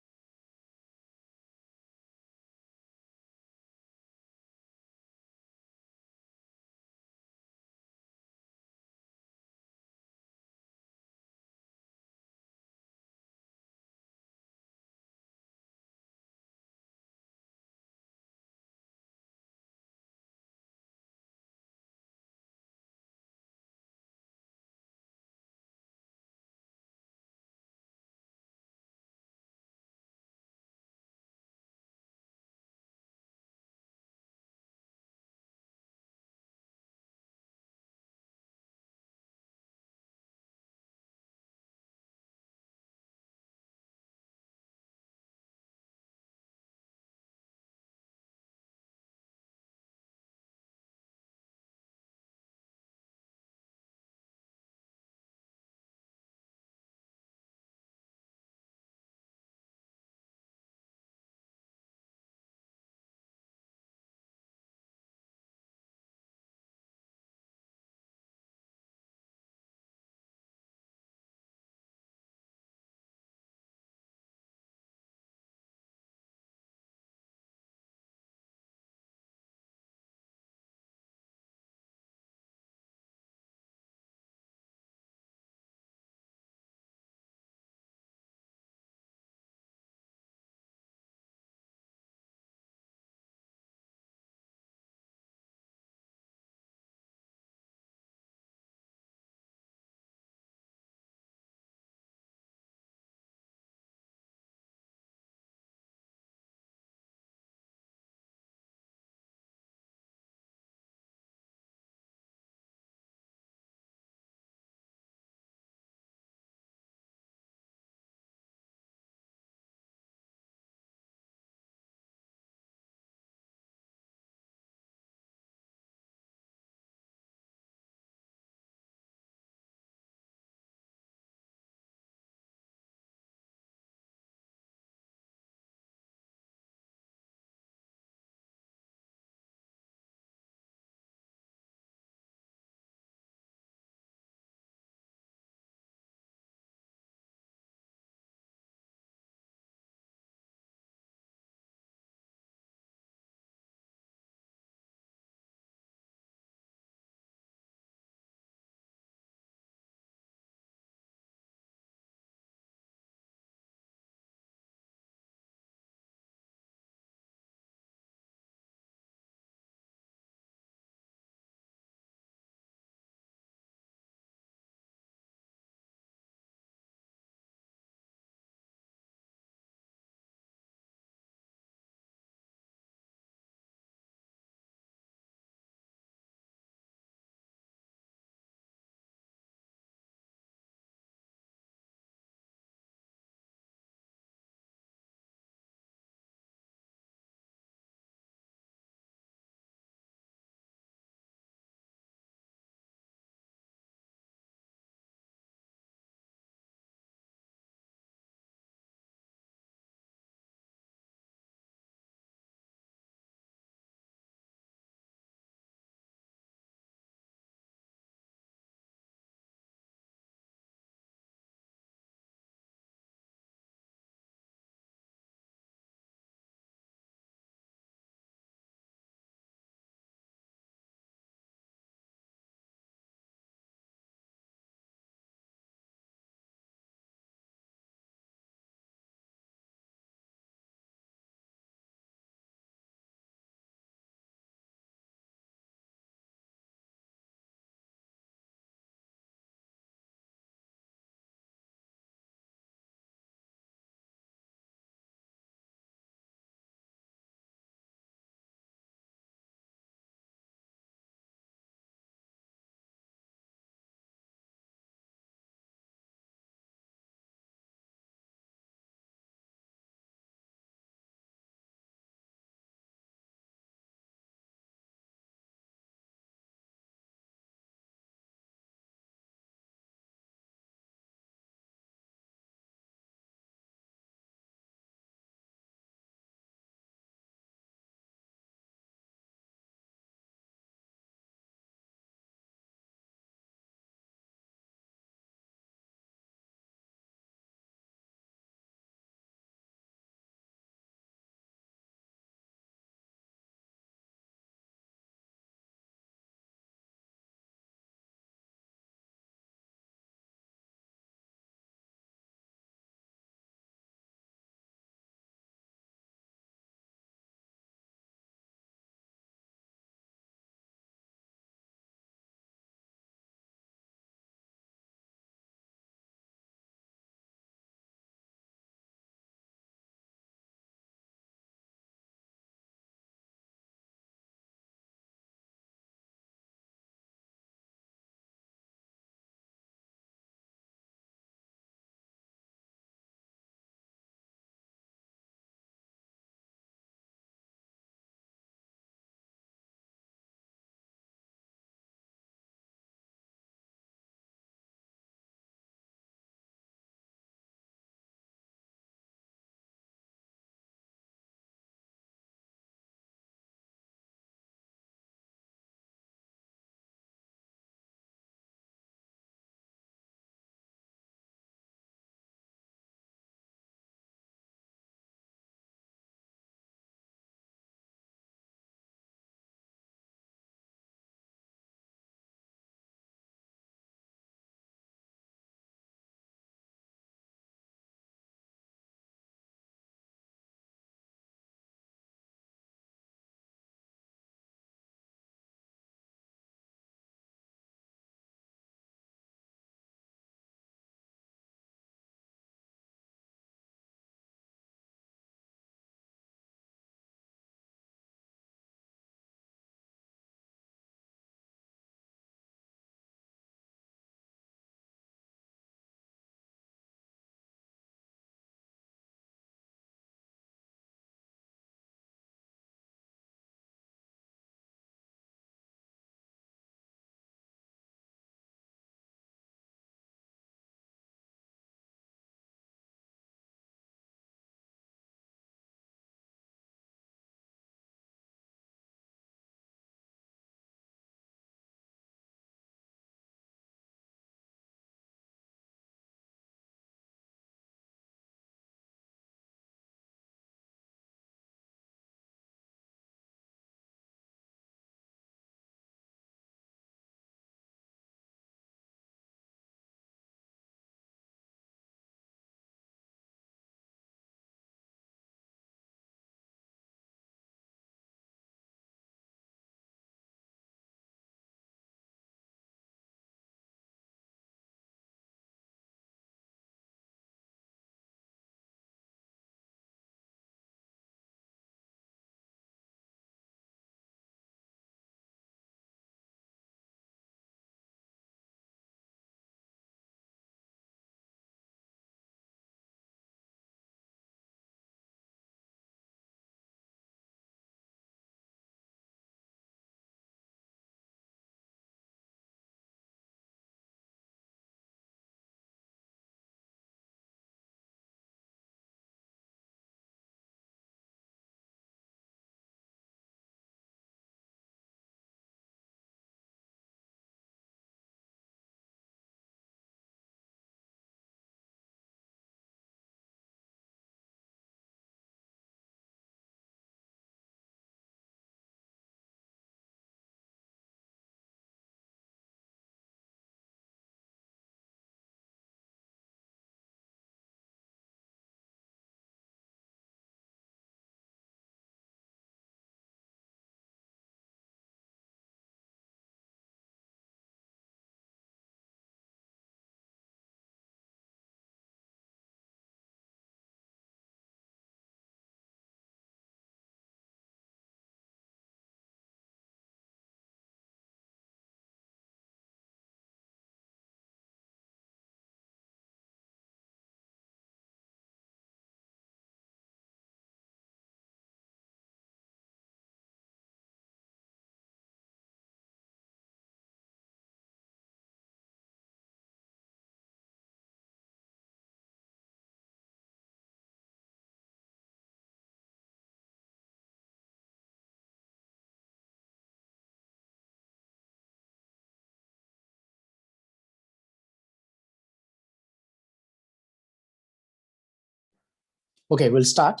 Okay, we'll start.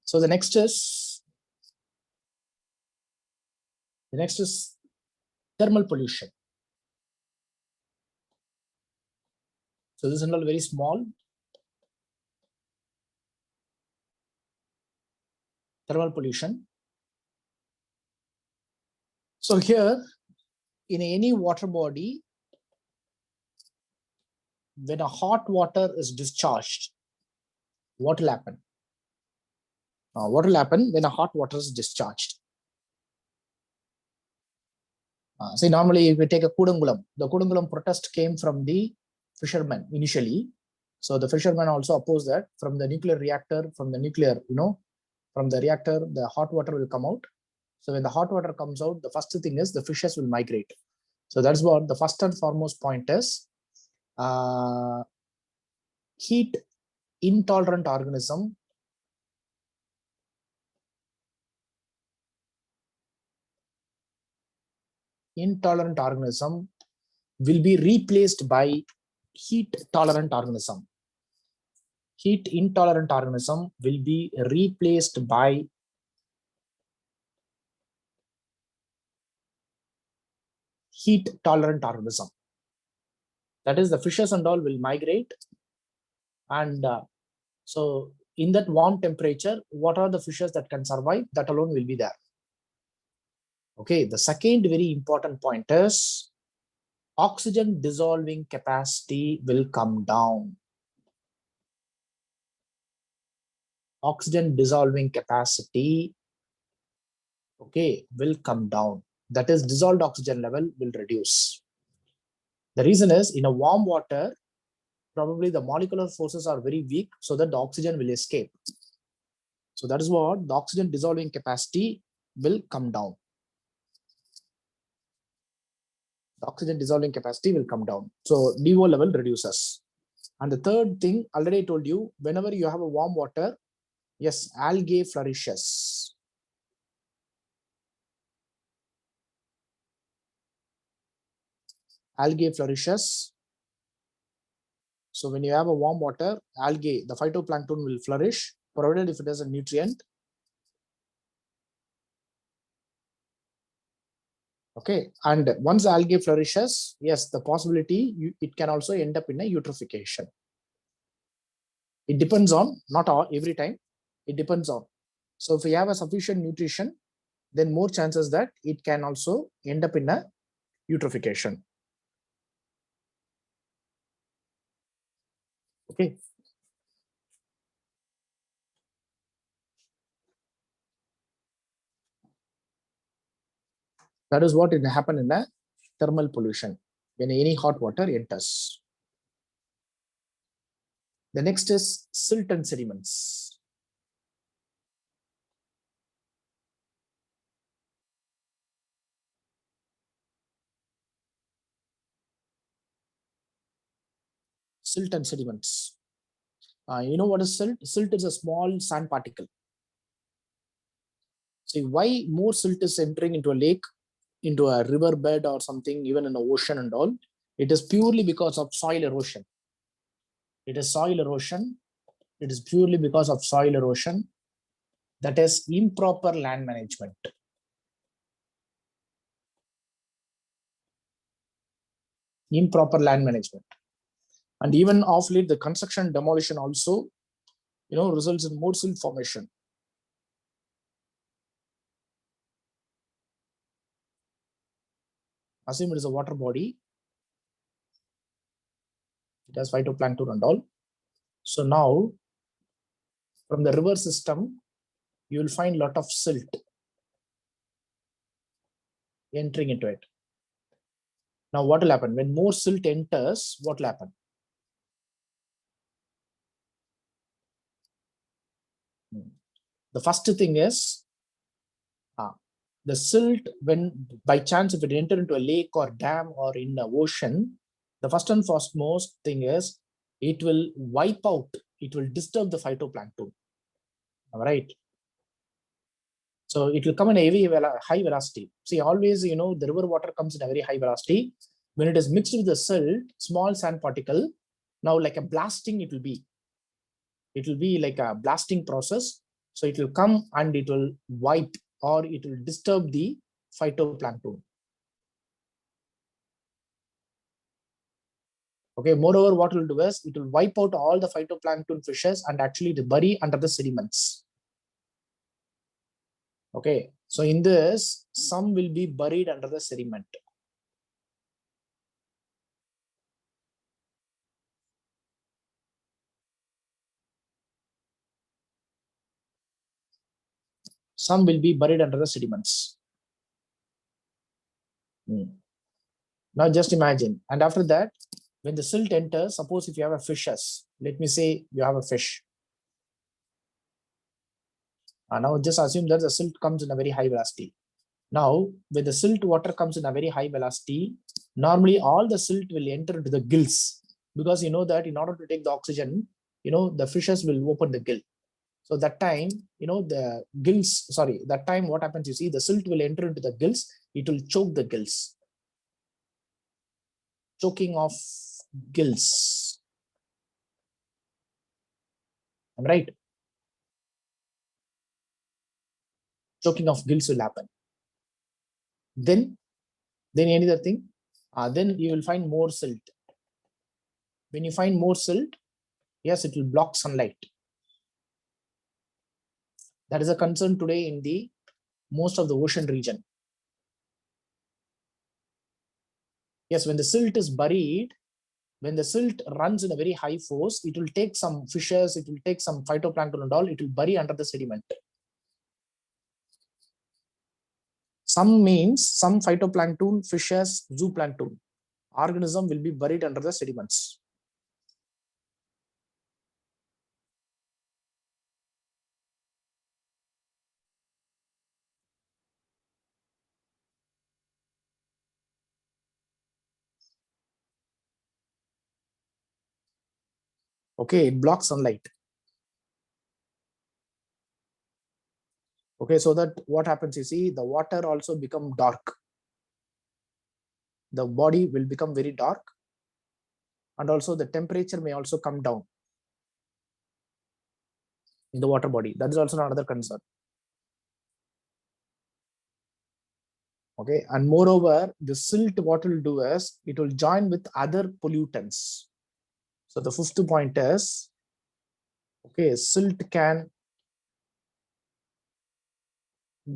So the next is thermal pollution. So this is all very small. Thermal pollution. So here, in any water body, when a hot water is discharged, what will happen? What will happen when a hot water is discharged? See, normally if we take a Kudangulam, the Kudangulam protest came from the fishermen initially. So the fishermen also opposed that from the nuclear reactor, from the reactor, the hot water will come out. So when the hot water comes out, the first thing is the fishes will migrate. So that's what the first and foremost point is. Heat intolerant organism will be replaced by heat tolerant organism. Heat intolerant organism will be replaced by heat tolerant organism. That is, the fishes and all will migrate, and so in that warm temperature, what are the fishes that can survive? That alone will be there. Okay, the second very important point is oxygen dissolving capacity will come down. Oxygen dissolving capacity, okay, will come down. That is, dissolved oxygen level will reduce. The reason is, in a warm water, probably the molecular forces are very weak, so that the oxygen will escape. So that is what the oxygen dissolving capacity will come down. The oxygen dissolving capacity will come down. So DO level reduces. And the third thing, already I told you, whenever you have a warm water, yes, algae flourishes. Algae flourishes. So when you have a warm water, algae, the phytoplankton will flourish, provided if it has a nutrient. Okay, and once algae flourishes, yes, the possibility it can also end up in a eutrophication. It depends on, not all, every time, it depends on. So if we have a sufficient nutrition, then more chances that it can also end up in a eutrophication. Okay. That is what will happen in a thermal pollution when any hot water enters. The next is silt and sediments. Silt and sediments. You know what is silt? Silt is a small sand particle. See, why more silt is entering into a lake, into a river bed or something, even in the ocean and all? It is purely because of soil erosion. It is soil erosion. It is purely because of soil erosion. That is improper land management. Improper land management. And even off late, the construction demolition also, results in more silt formation. Assume it is a water body. It has phytoplankton and all. So now, from the river system, you will find a lot of silt entering into it. Now, what will happen? When more silt enters, what will happen? The first thing is, the silt, when by chance, if it enter into a lake or dam or in the ocean, the first and foremost thing is, it will wipe out, it will disturb the phytoplankton. All right. So it will come in a very high velocity. See, always, the river water comes in a very high velocity. When it is mixed with the silt, small sand particle, now like a blasting, it will be. It will be like a blasting process. So it will come and it will wipe or it will disturb the phytoplankton. Okay, moreover, what it will do is it will wipe out all the phytoplankton fishes and actually bury under the sediments. Okay, so in this, some will be buried under the sediment. Some will be buried under the sediments. Now just imagine, and after that, when the silt enters, suppose if you have a fishes, let me say you have a fish. Now just assume that the silt comes in a very high velocity. Now, when the silt water comes in a very high velocity, normally all the silt will enter into the gills, because you know that in order to take the oxygen, the fishes will open the gill. So that time, the gills, sorry, that time what happens, you see, the silt will enter into the gills, it will choke the gills. Choking of gills. Am I right? Choking of gills will happen. Then any other thing, then you will find more silt. When you find more silt, yes, it will block sunlight. That is a concern today in the most of the ocean region. Yes, when the silt is buried, when the silt runs in a very high force, it will take some fishes, it will take some phytoplankton and all, it will bury under the sediment. Some means some phytoplankton, fishes, zooplankton, organism will be buried under the sediments. Okay, it blocks sunlight. Okay, so that what happens, you see, the water also become dark. The body will become very dark, and also the temperature may also come down in the water body. That is also another concern. Okay, and moreover, the silt, what will do is it will join with other pollutants. So the fifth point is, okay, silt can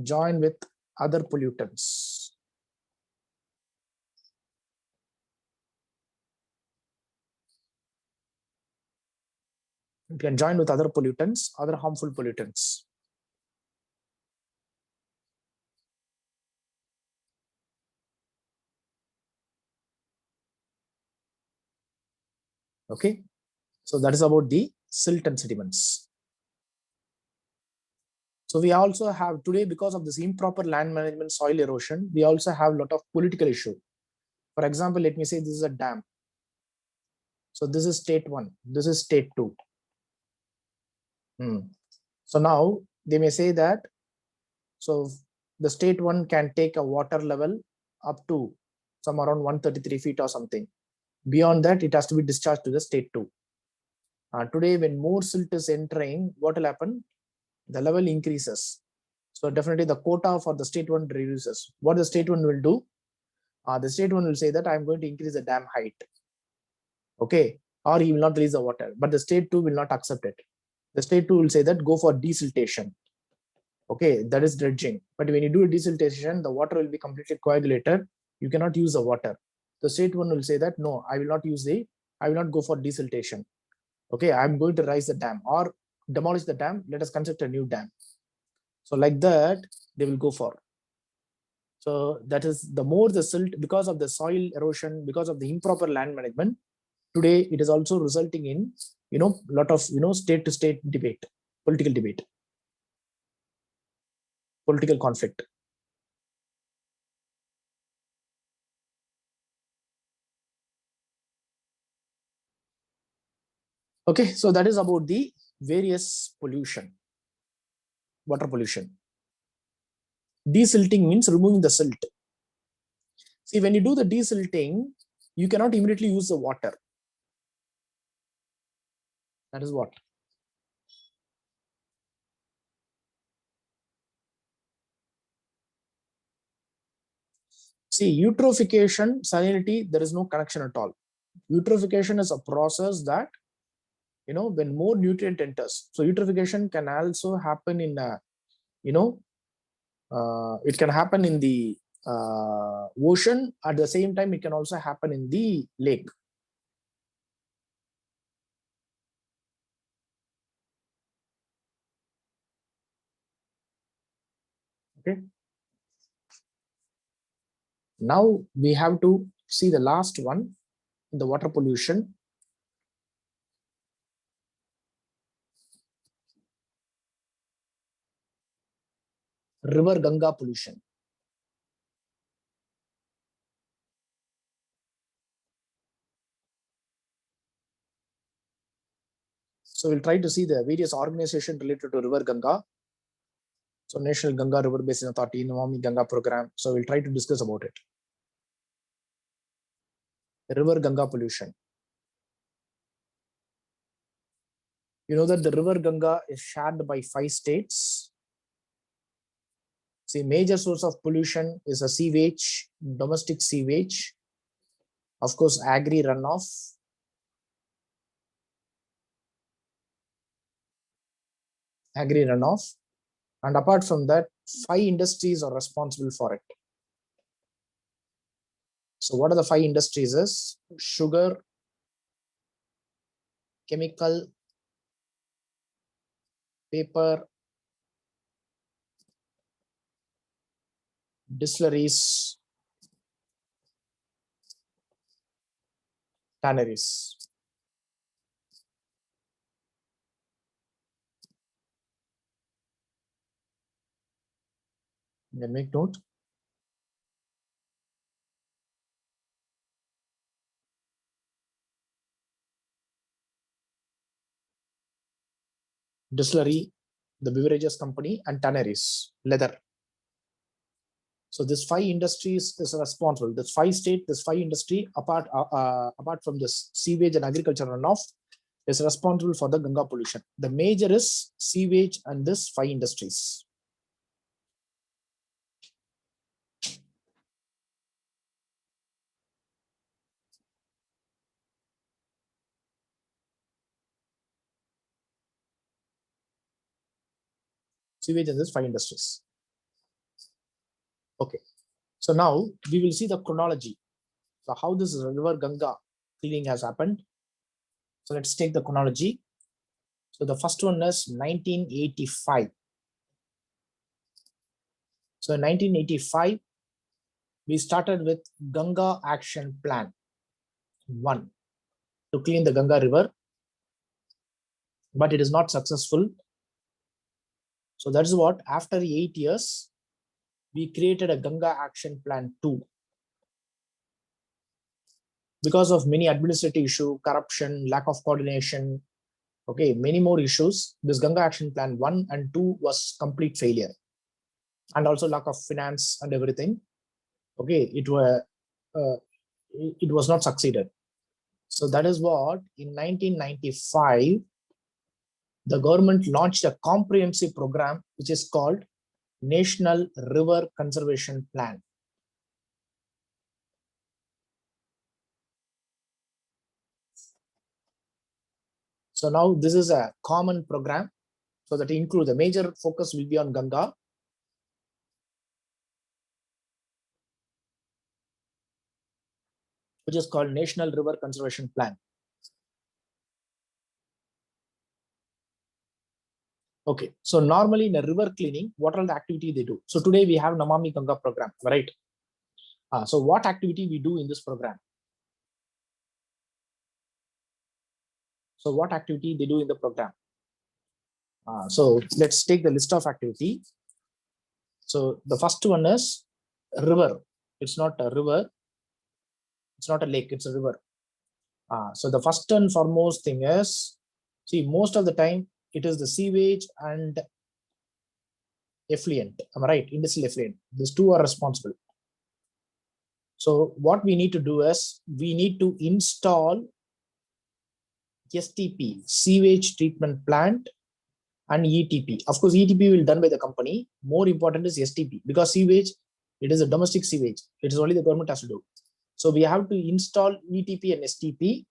join with other pollutants. It can join with other pollutants, other harmful pollutants. Okay, so that is about the silt and sediments. So we also have today, because of this improper land management, soil erosion, we also have a lot of political issue. For example, let me say this is a dam. So this is state 1, this is state 2. So now they may say that, so the state 1 can take a water level up to some around 133 feet or something. Beyond that, it has to be discharged to the state 2. Today, when more silt is entering, what will happen? The level increases. So definitely the quota for the state 1 reduces. What the state 1 will do? The state 1 will say that I'm going to increase the dam height. Okay, or he will not release the water, but the state 2 will not accept it. The state 2 will say that go for desiltation. Okay, that is dredging. But when you do a desiltation, the water will be completely coagulated. You cannot use the water. The state 1 will say that no, I will not go for desiltation. Okay, I'm going to raise the dam or demolish the dam. Let us construct a new dam. So like that, they will go for. So that is the more the silt, because of the soil erosion, because of the improper land management, today it is also resulting in lot of state to state debate, political conflict. Okay, so that is about the various pollution, water pollution. Desilting means removing the silt. See, when you do the desilting, you cannot immediately use the water. That is what. See, eutrophication, salinity, there is no connection at all. Eutrophication is a process that, when more nutrient enters. So eutrophication can also happen in it can happen in the ocean. At the same time, it can also happen in the lake. Okay. Now we have to see the last one, the water pollution. River Ganga pollution. So we'll try to see the various organizations related to River Ganga. So National Ganga River Basin Authority, Namami Ganga program. So we'll try to discuss about it. River Ganga pollution. You know that the River Ganga is shared by 5 states. See, major source of pollution is a sewage, domestic sewage, of course, agri runoff, and apart from that, 5 industries are responsible for it. So what are the 5 industries? Is sugar, chemical, paper, distilleries, tanneries. You can make note. Distillery, the beverages company, and tanneries, leather. So this 5 industries is responsible. This 5 state, this 5 industry, apart from this sewage and agriculture runoff, is responsible for the Ganga pollution. The major is sewage and this 5 industries. Sewage and this 5 industries. Okay. So now we will see the chronology. So how this River Ganga cleaning has happened. So let's take the chronology. So the first one is 1985. So in 1985, we started with Ganga Action Plan 1 to clean the Ganga River, but it is not successful. So that is what, after 8 years, we created a Ganga Action Plan 2. Because of many administrative issues, corruption, lack of coordination, okay, many more issues, this Ganga Action Plan 1 and 2 was complete failure. And also lack of finance and everything. Okay, it was not succeeded. So that is what, in 1995, the government launched a comprehensive program which is called National River Conservation Plan. So now this is a common program. So that includes the major focus will be on Ganga. Which is called National River Conservation Plan. Okay, so normally in a river cleaning, what are the activity they do? So today we have Namami Ganga program, right? So what activity we do in this program? So what activity they do in the program? So let's take the list of activity. So the first one is river. It's not a river. It's not a lake. It's a river. So the first and foremost thing is, see, most of the time it is the sewage and effluent. Am I right? Industrial effluent. These two are responsible. So what we need to do is we need to install STP, sewage treatment plant, and ETP. Of course, ETP will be done by the company. More important is STP, because sewage It is a domestic sewage. It is only the government has to do. So we have to install ETP and STP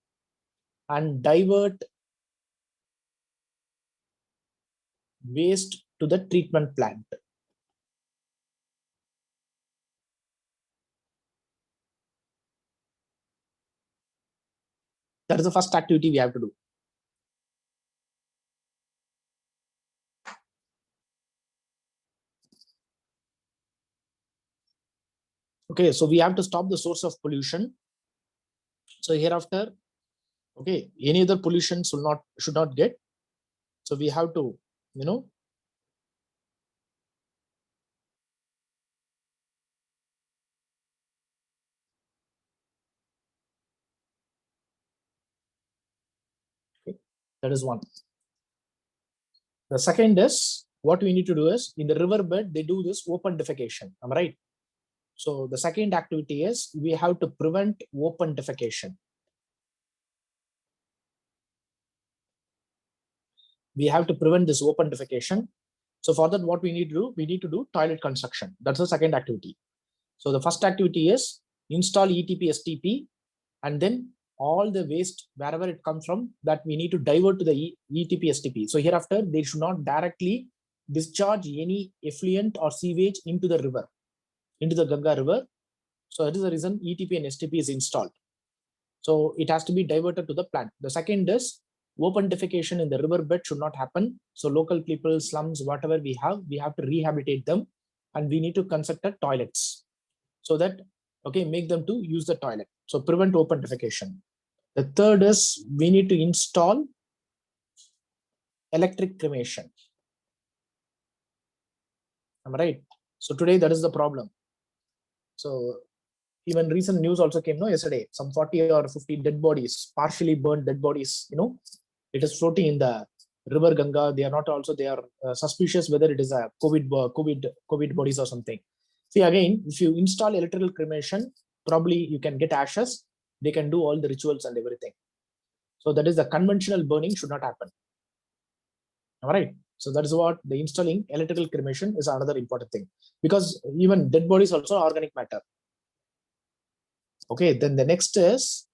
and divert waste to the treatment plant. That is the first activity we have to do. Okay, so we have to stop the source of pollution. So hereafter, okay, any other pollution should not get. So we have to, okay, that is one. The second is, what we need to do is, in the riverbed, they do this open defecation. Am I right? So the second activity is, we have to prevent open defecation. We have to prevent this open defecation. So for that, what we need to do? We need to do toilet construction. That's the second activity. So the first activity is install ETP, STP, and then all the waste, wherever it comes from, that we need to divert to the ETP, STP. So hereafter, they should not directly discharge any effluent or sewage into the river, into the Ganga river. So that is the reason ETP and STP is installed. So it has to be diverted to the plant. The second is, open defecation in the riverbed should not happen. So local people, slums, whatever we have to rehabilitate them, and we need to construct toilets so that, okay, make them to use the toilet. So prevent open defecation. The third is, we need to install electric cremation. Am I right? So today that is the problem. So even recent news also came, no, yesterday, some 40 or 50 dead bodies, partially burned dead bodies, it is floating in the river Ganga. They are not also, they are suspicious whether it is a COVID bodies or something. See, again, if you install electrical cremation, probably you can get ashes. They can do all the rituals and everything. So that is, the conventional burning should not happen. All right. So that is what the installing electrical cremation is another important thing, because even dead bodies also organic matter. Okay, then the next is,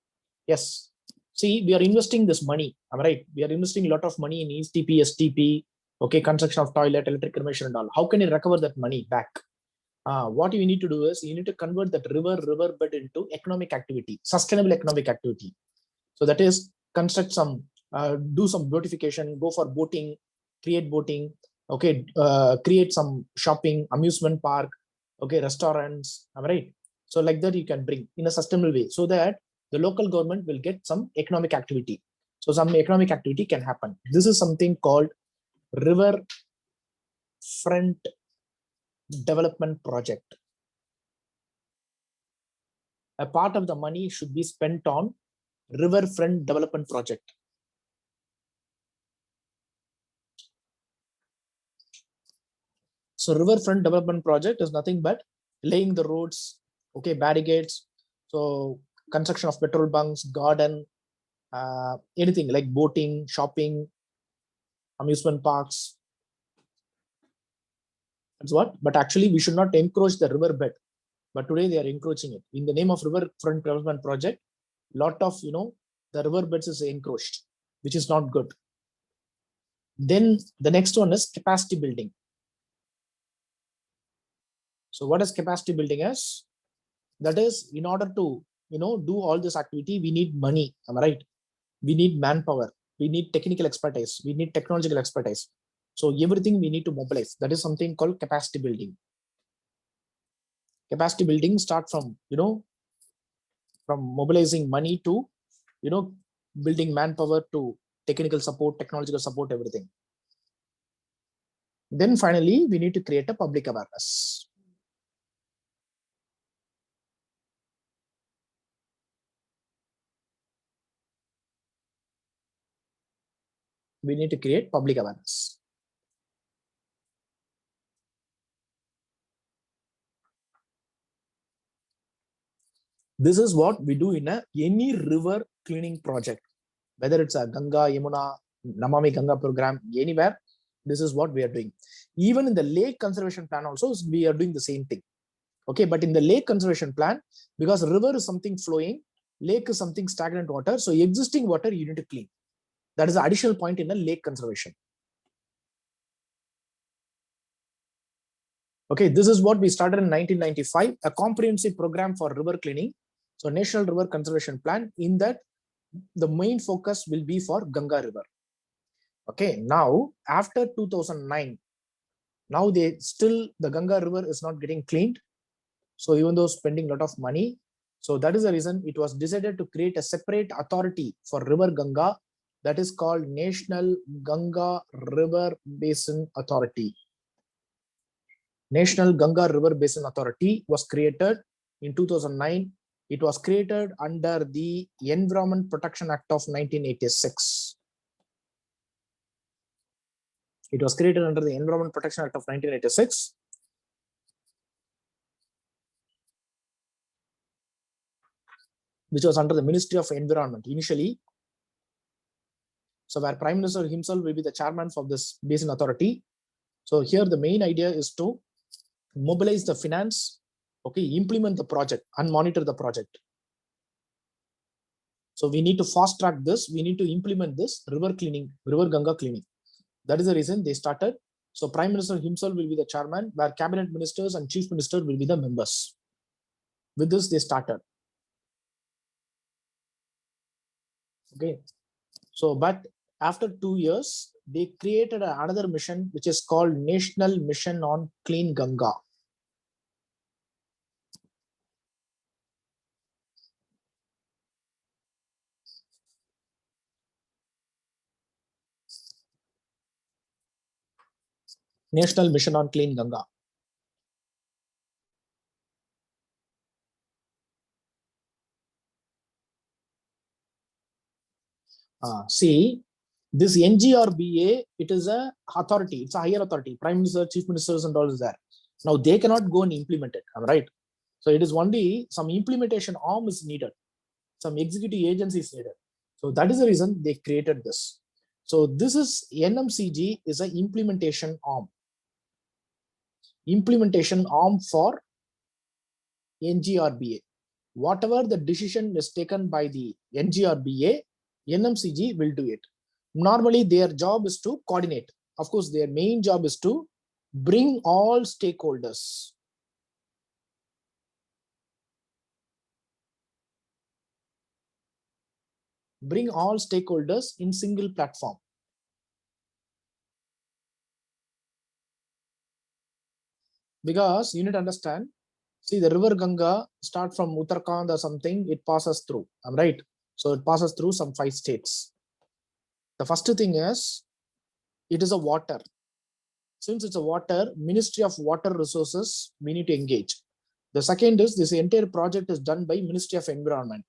yes, see, we are investing this money. Am I right? We are investing a lot of money in ETP, STP, okay, construction of toilet, electric cremation and all. How can you recover that money back? What you need to do is, you need to convert that riverbed into economic activity, sustainable economic activity. So that is, construct some, do some beautification, go for boating, create boating, okay, create some shopping, amusement park, okay, restaurants, am I right? So like that you can bring in a sustainable way, so that the local government will get some economic activity. So some economic activity can happen. This is something called river front development project. A part of the money should be spent on riverfront development project. So riverfront development project is nothing but laying the roads, okay, barricades, so construction of petrol bunks, garden, anything like boating, shopping, amusement parks. That's what. But actually, we should not encroach the riverbed. But today they are encroaching it in the name of riverfront development project. Lot of the riverbeds is encroached, which is not good. Then the next one is capacity building. So what is capacity building is? That is, in order to do all this activity, we need money. Am I right? We need manpower. We need technical expertise. We need technological expertise. So everything we need to mobilize. That is something called capacity building. Capacity building start from from mobilizing money to building manpower to technical support, technological support, everything. Then finally, we need to create a public awareness. We need to create public awareness. This is what we do in any river cleaning project, whether it's a Ganga, Yamuna, Namami Ganga program, anywhere. This is what we are doing. Even in the lake conservation plan also, we are doing the same thing. Okay, but in the lake conservation plan, because river is something flowing, lake is something stagnant water, so existing water you need to clean. That is the additional point in the lake conservation. Okay, this is what we started in 1995, a comprehensive program for river cleaning. So National River Conservation Plan, in that the main focus will be for Ganga River. Okay, now after 2009, now the Ganga River is not getting cleaned. So even though spending a lot of money, so that is the reason it was decided to create a separate authority for River Ganga, that is called National Ganga River Basin Authority. National Ganga River Basin Authority was created in 2009. It was created under the Environment Protection Act of 1986. It was created under the Environment Protection Act of 1986. Which was under the Ministry of Environment initially. So where Prime Minister himself will be the chairman for this basin authority. So here the main idea is to mobilize the finance, okay, implement the project and monitor the project. So we need to fast track this. We need to implement this river cleaning, river Ganga cleaning. That is the reason they started. So Prime Minister himself will be the chairman, where cabinet ministers and chief minister will be the members. With this, they started. Okay. So, but after 2 years, they created another mission, which is called National Mission on Clean Ganga. National Mission on Clean Ganga. See, this NGRBA, it is a authority. It's a higher authority. Prime Minister, Chief Ministers, and all is there. Now they cannot go and implement it. Am I right? So it is only some implementation arm is needed. Some executive agency is needed. So that is the reason they created this. So this is NMCG is an implementation arm. Implementation arm for NGRBA. Whatever the decision is taken by the NGRBA, NMCG will do it. Normally, their job is to coordinate. Of course, their main job is to bring all stakeholders. Bring all stakeholders in single platform. Because you need to understand, see the river Ganga start from Uttarakhand or something, it passes through, I'm right? So it passes through some 5 states. The first thing is, it is a water. Since it's a water, Ministry of Water Resources, we need to engage. The second is, this entire project is done by Ministry of Environment.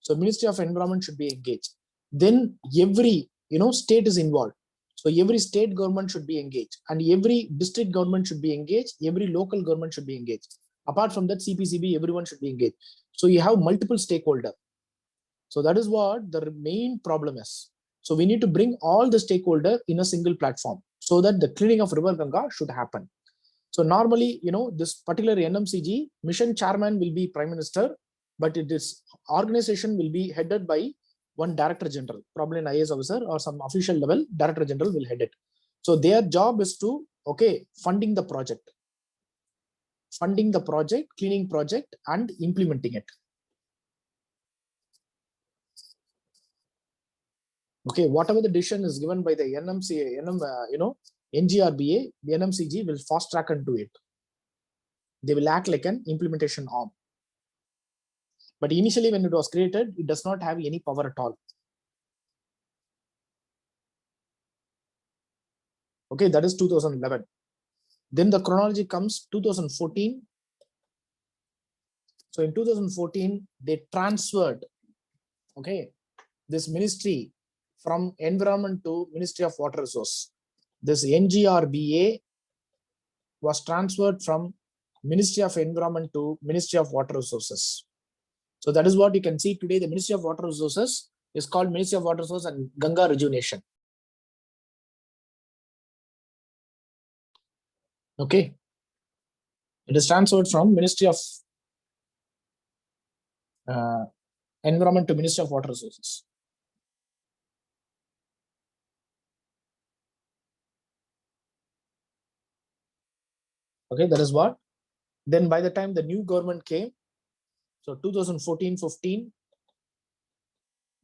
So Ministry of Environment should be engaged. Then every, state is involved. So every state government should be engaged, and every district government should be engaged. Every local government should be engaged. Apart from that, CPCB, everyone should be engaged. So you have multiple stakeholders. So that is what the main problem is. So we need to bring all the stakeholders in a single platform, so that the cleaning of river Ganga should happen. So normally, this particular NMCG mission chairman will be Prime Minister, but this organization will be headed by one Director General, probably an IAS officer or some official level Director General will head it. So their job is to, funding the project, cleaning project, and implementing it. Okay, whatever the decision is given by the NGRBA, the NMCG will fast track and do it. They will act like an implementation arm. But initially, when it was created, it does not have any power at all. Okay, that is 2011. Then the chronology comes 2014. So in 2014, they transferred, this ministry from environment to Ministry of Water Resource. This NGRBA was transferred from Ministry of Environment to Ministry of Water Resources. So that is what you can see today. The Ministry of Water Resources is called Ministry of Water Resources and Ganga Rejuvenation. Okay. It is transferred from Ministry of Environment to Ministry of Water Resources. Okay, that is what. Then by the time the new government came, so 2014-15,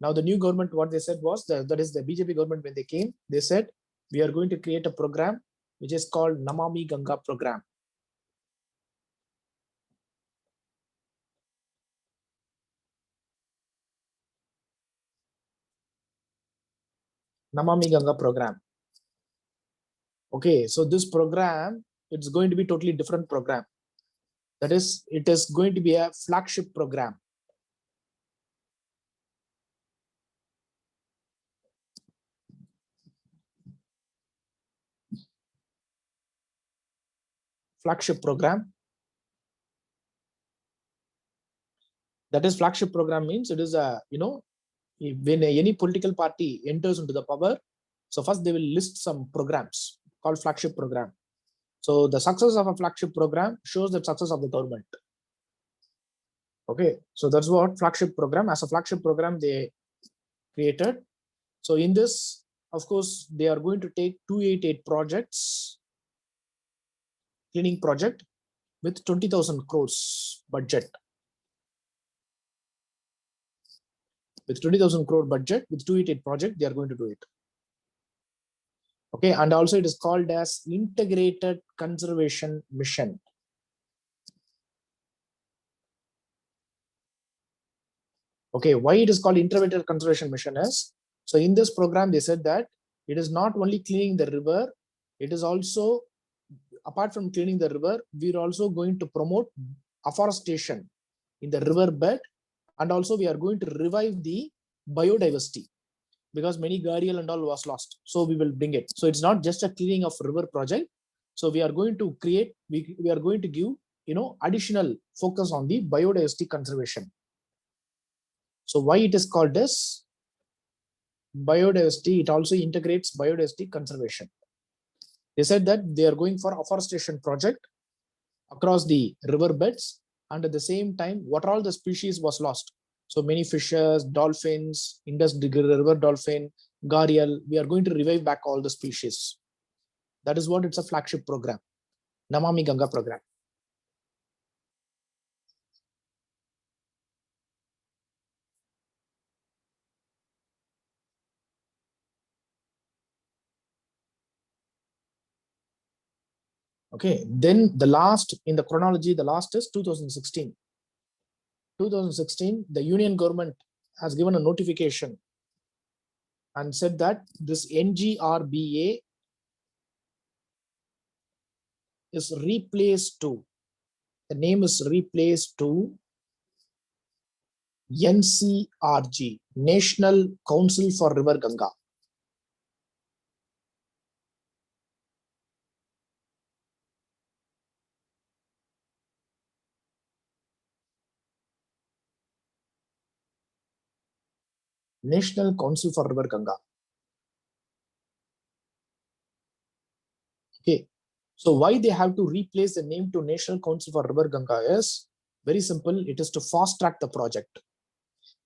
now the new government, what they said was, that is the BJP government, when they came, they said, we are going to create a program which is called Namami Ganga program. Namami Ganga program. Okay, so this program, it's going to be totally different program. That is, it is going to be a flagship program. Flagship program. That is, flagship program means it is a, when any political party enters into the power, so first they will list some programs called flagship program. So the success of a flagship program shows the success of the government. Okay, so that's what flagship program, as a flagship program they created. So in this, of course, they are going to take 288 projects, cleaning project with 20,000 crores budget. With 20,000 crore budget, with 288 project, they are going to do it. Okay, and also it is called as Integrated Conservation Mission. Okay, why it is called Integrated Conservation Mission is, so in this program, they said that it is not only cleaning the river, it is also, apart from cleaning the river, we are also going to promote afforestation in the river bed, and also we are going to revive the biodiversity, because many gharial and all was lost. So we will bring it. So it's not just a cleaning of river project. So we are going to create, we are going to give, additional focus on the biodiversity conservation. So why it is called as biodiversity? It also integrates biodiversity conservation. They said that they are going for afforestation project across the river beds, and at the same time, what all the species was lost. So many fishes, dolphins, Indus river dolphin, gharial, we are going to revive back all the species. That is what it's a flagship program, Namami Ganga program. Okay, then the last in the chronology, the last is 2016. 2016, the union government has given a notification and said that this NGRBA is replaced to, the name is replaced to NCRG, National Council for River Ganga. National Council for River Ganga. Okay, so why they have to replace the name to National Council for River Ganga is very simple. It is to fast track the project,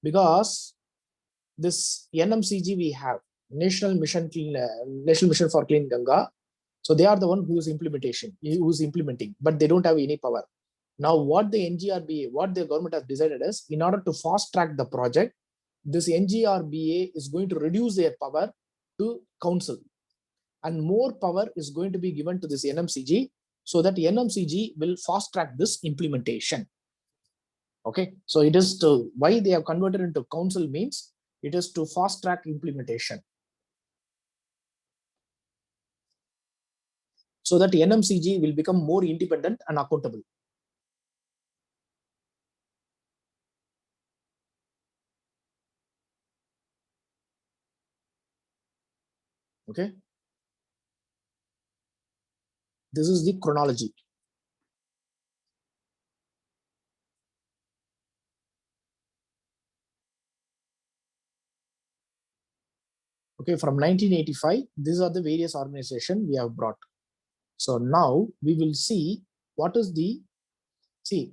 because this NMCG we have, National Mission for Clean Ganga. So they are the one who is implementing, but they don't have any power. Now what the NGRBA, what the government has decided is, in order to fast track the project, this NGRBA is going to reduce their power to council, and more power is going to be given to this NMCG, so that NMCG will fast track this implementation. Okay, so it is to, why they have converted into council means it is to fast track implementation, so that NMCG will become more independent and accountable. Okay, this is the chronology. Okay, from 1985, these are the various organizations we have brought. So now we will see what is the See,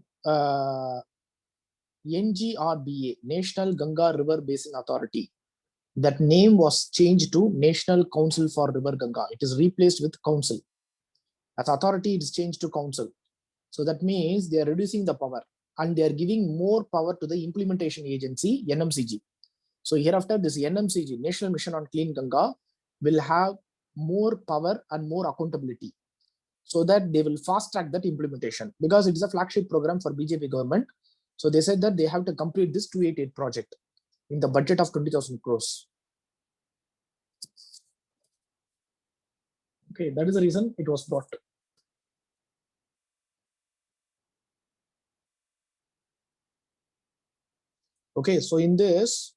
NGRBA, National Ganga River Basin Authority. That name was changed to National Council for River Ganga. It is replaced with Council. As authority, it is changed to Council. So that means they are reducing the power and they are giving more power to the implementation agency, NMCG. So hereafter, this NMCG, National Mission on Clean Ganga, will have more power and more accountability so that they will fast track that implementation because it is a flagship program for BJP government. So they said that they have to complete this 288 project in the budget of 20,000 crores. Okay, that is the reason it was brought. Okay, so in this,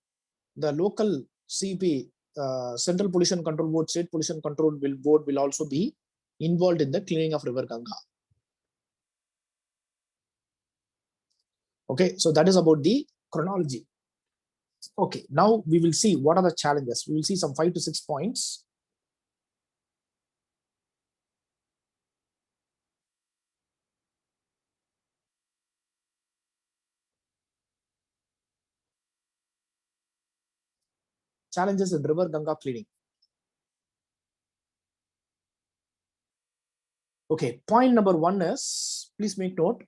the local CP, Central Pollution Control Board, State Pollution Control Board will also be involved in the cleaning of River Ganga. Okay, so that is about the chronology. Okay, now we will see what are the challenges. We will see some 5 to 6 points. Challenges in River Ganga cleaning. Okay, point number 1 is, please make note.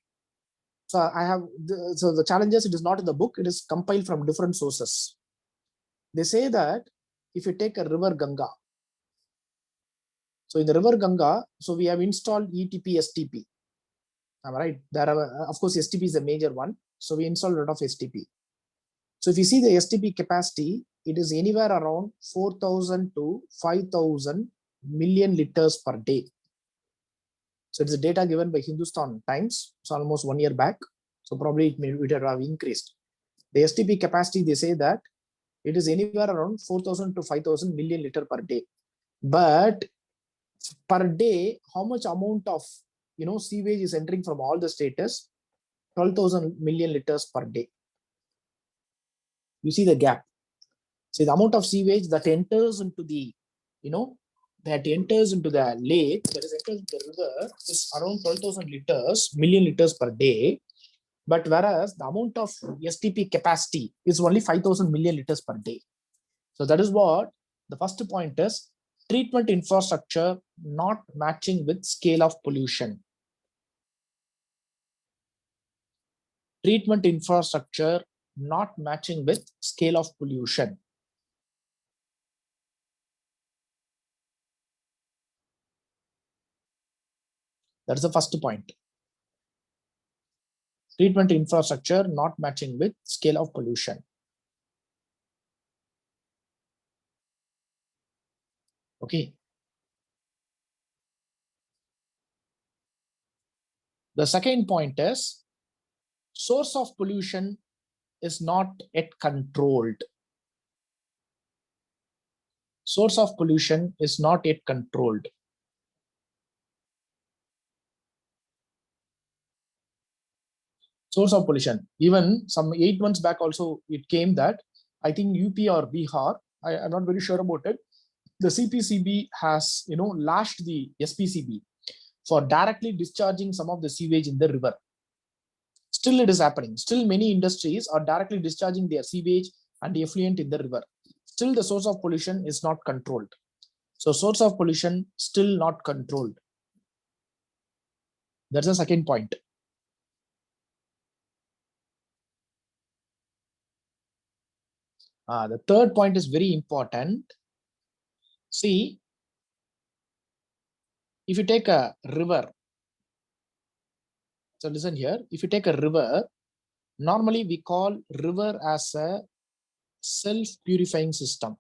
So I have, the challenges, it is not in the book, it is compiled from different sources. They say that if you take a River Ganga, so in the River Ganga, so we have installed ETP, STP. Am I right? There are, of course, STP is a major one. So we installed a lot of STP. So if you see the STP capacity, it is anywhere around 4,000 to 5,000 million liters per day. So it's a data given by Hindustan Times. It's almost 1 year back. So probably it would have increased. The STP capacity, they say that it is anywhere around 4,000 to 5,000 million liter per day. But per day, how much amount of sewage is entering from all the states? 12,000 million liters per day. You see the gap. So the amount of sewage that enters into the, that enters into the lake, that is enters into the river, is around 12,000 million liters per day. But whereas the amount of STP capacity is only 5,000 million liters per day. So that is what the first point is: treatment infrastructure not matching with scale of pollution. Treatment infrastructure not matching with scale of pollution. That's the first point. Treatment infrastructure not matching with scale of pollution. Okay. The second point is source of pollution is not yet controlled. Source of pollution is not yet controlled. Source of pollution. Even some 8 months back also it came that I think UP or Bihar, I'm not very sure about it. The CPCB has lashed the SPCB for directly discharging some of the sewage in the river. Still it is happening. Still many industries are directly discharging their sewage and effluent in the river. Still the source of pollution is not controlled. So source of pollution still not controlled. That's the second point. The third point is very important. See, if you take a river, so listen here, if you take a river, normally we call river as a self-purifying system.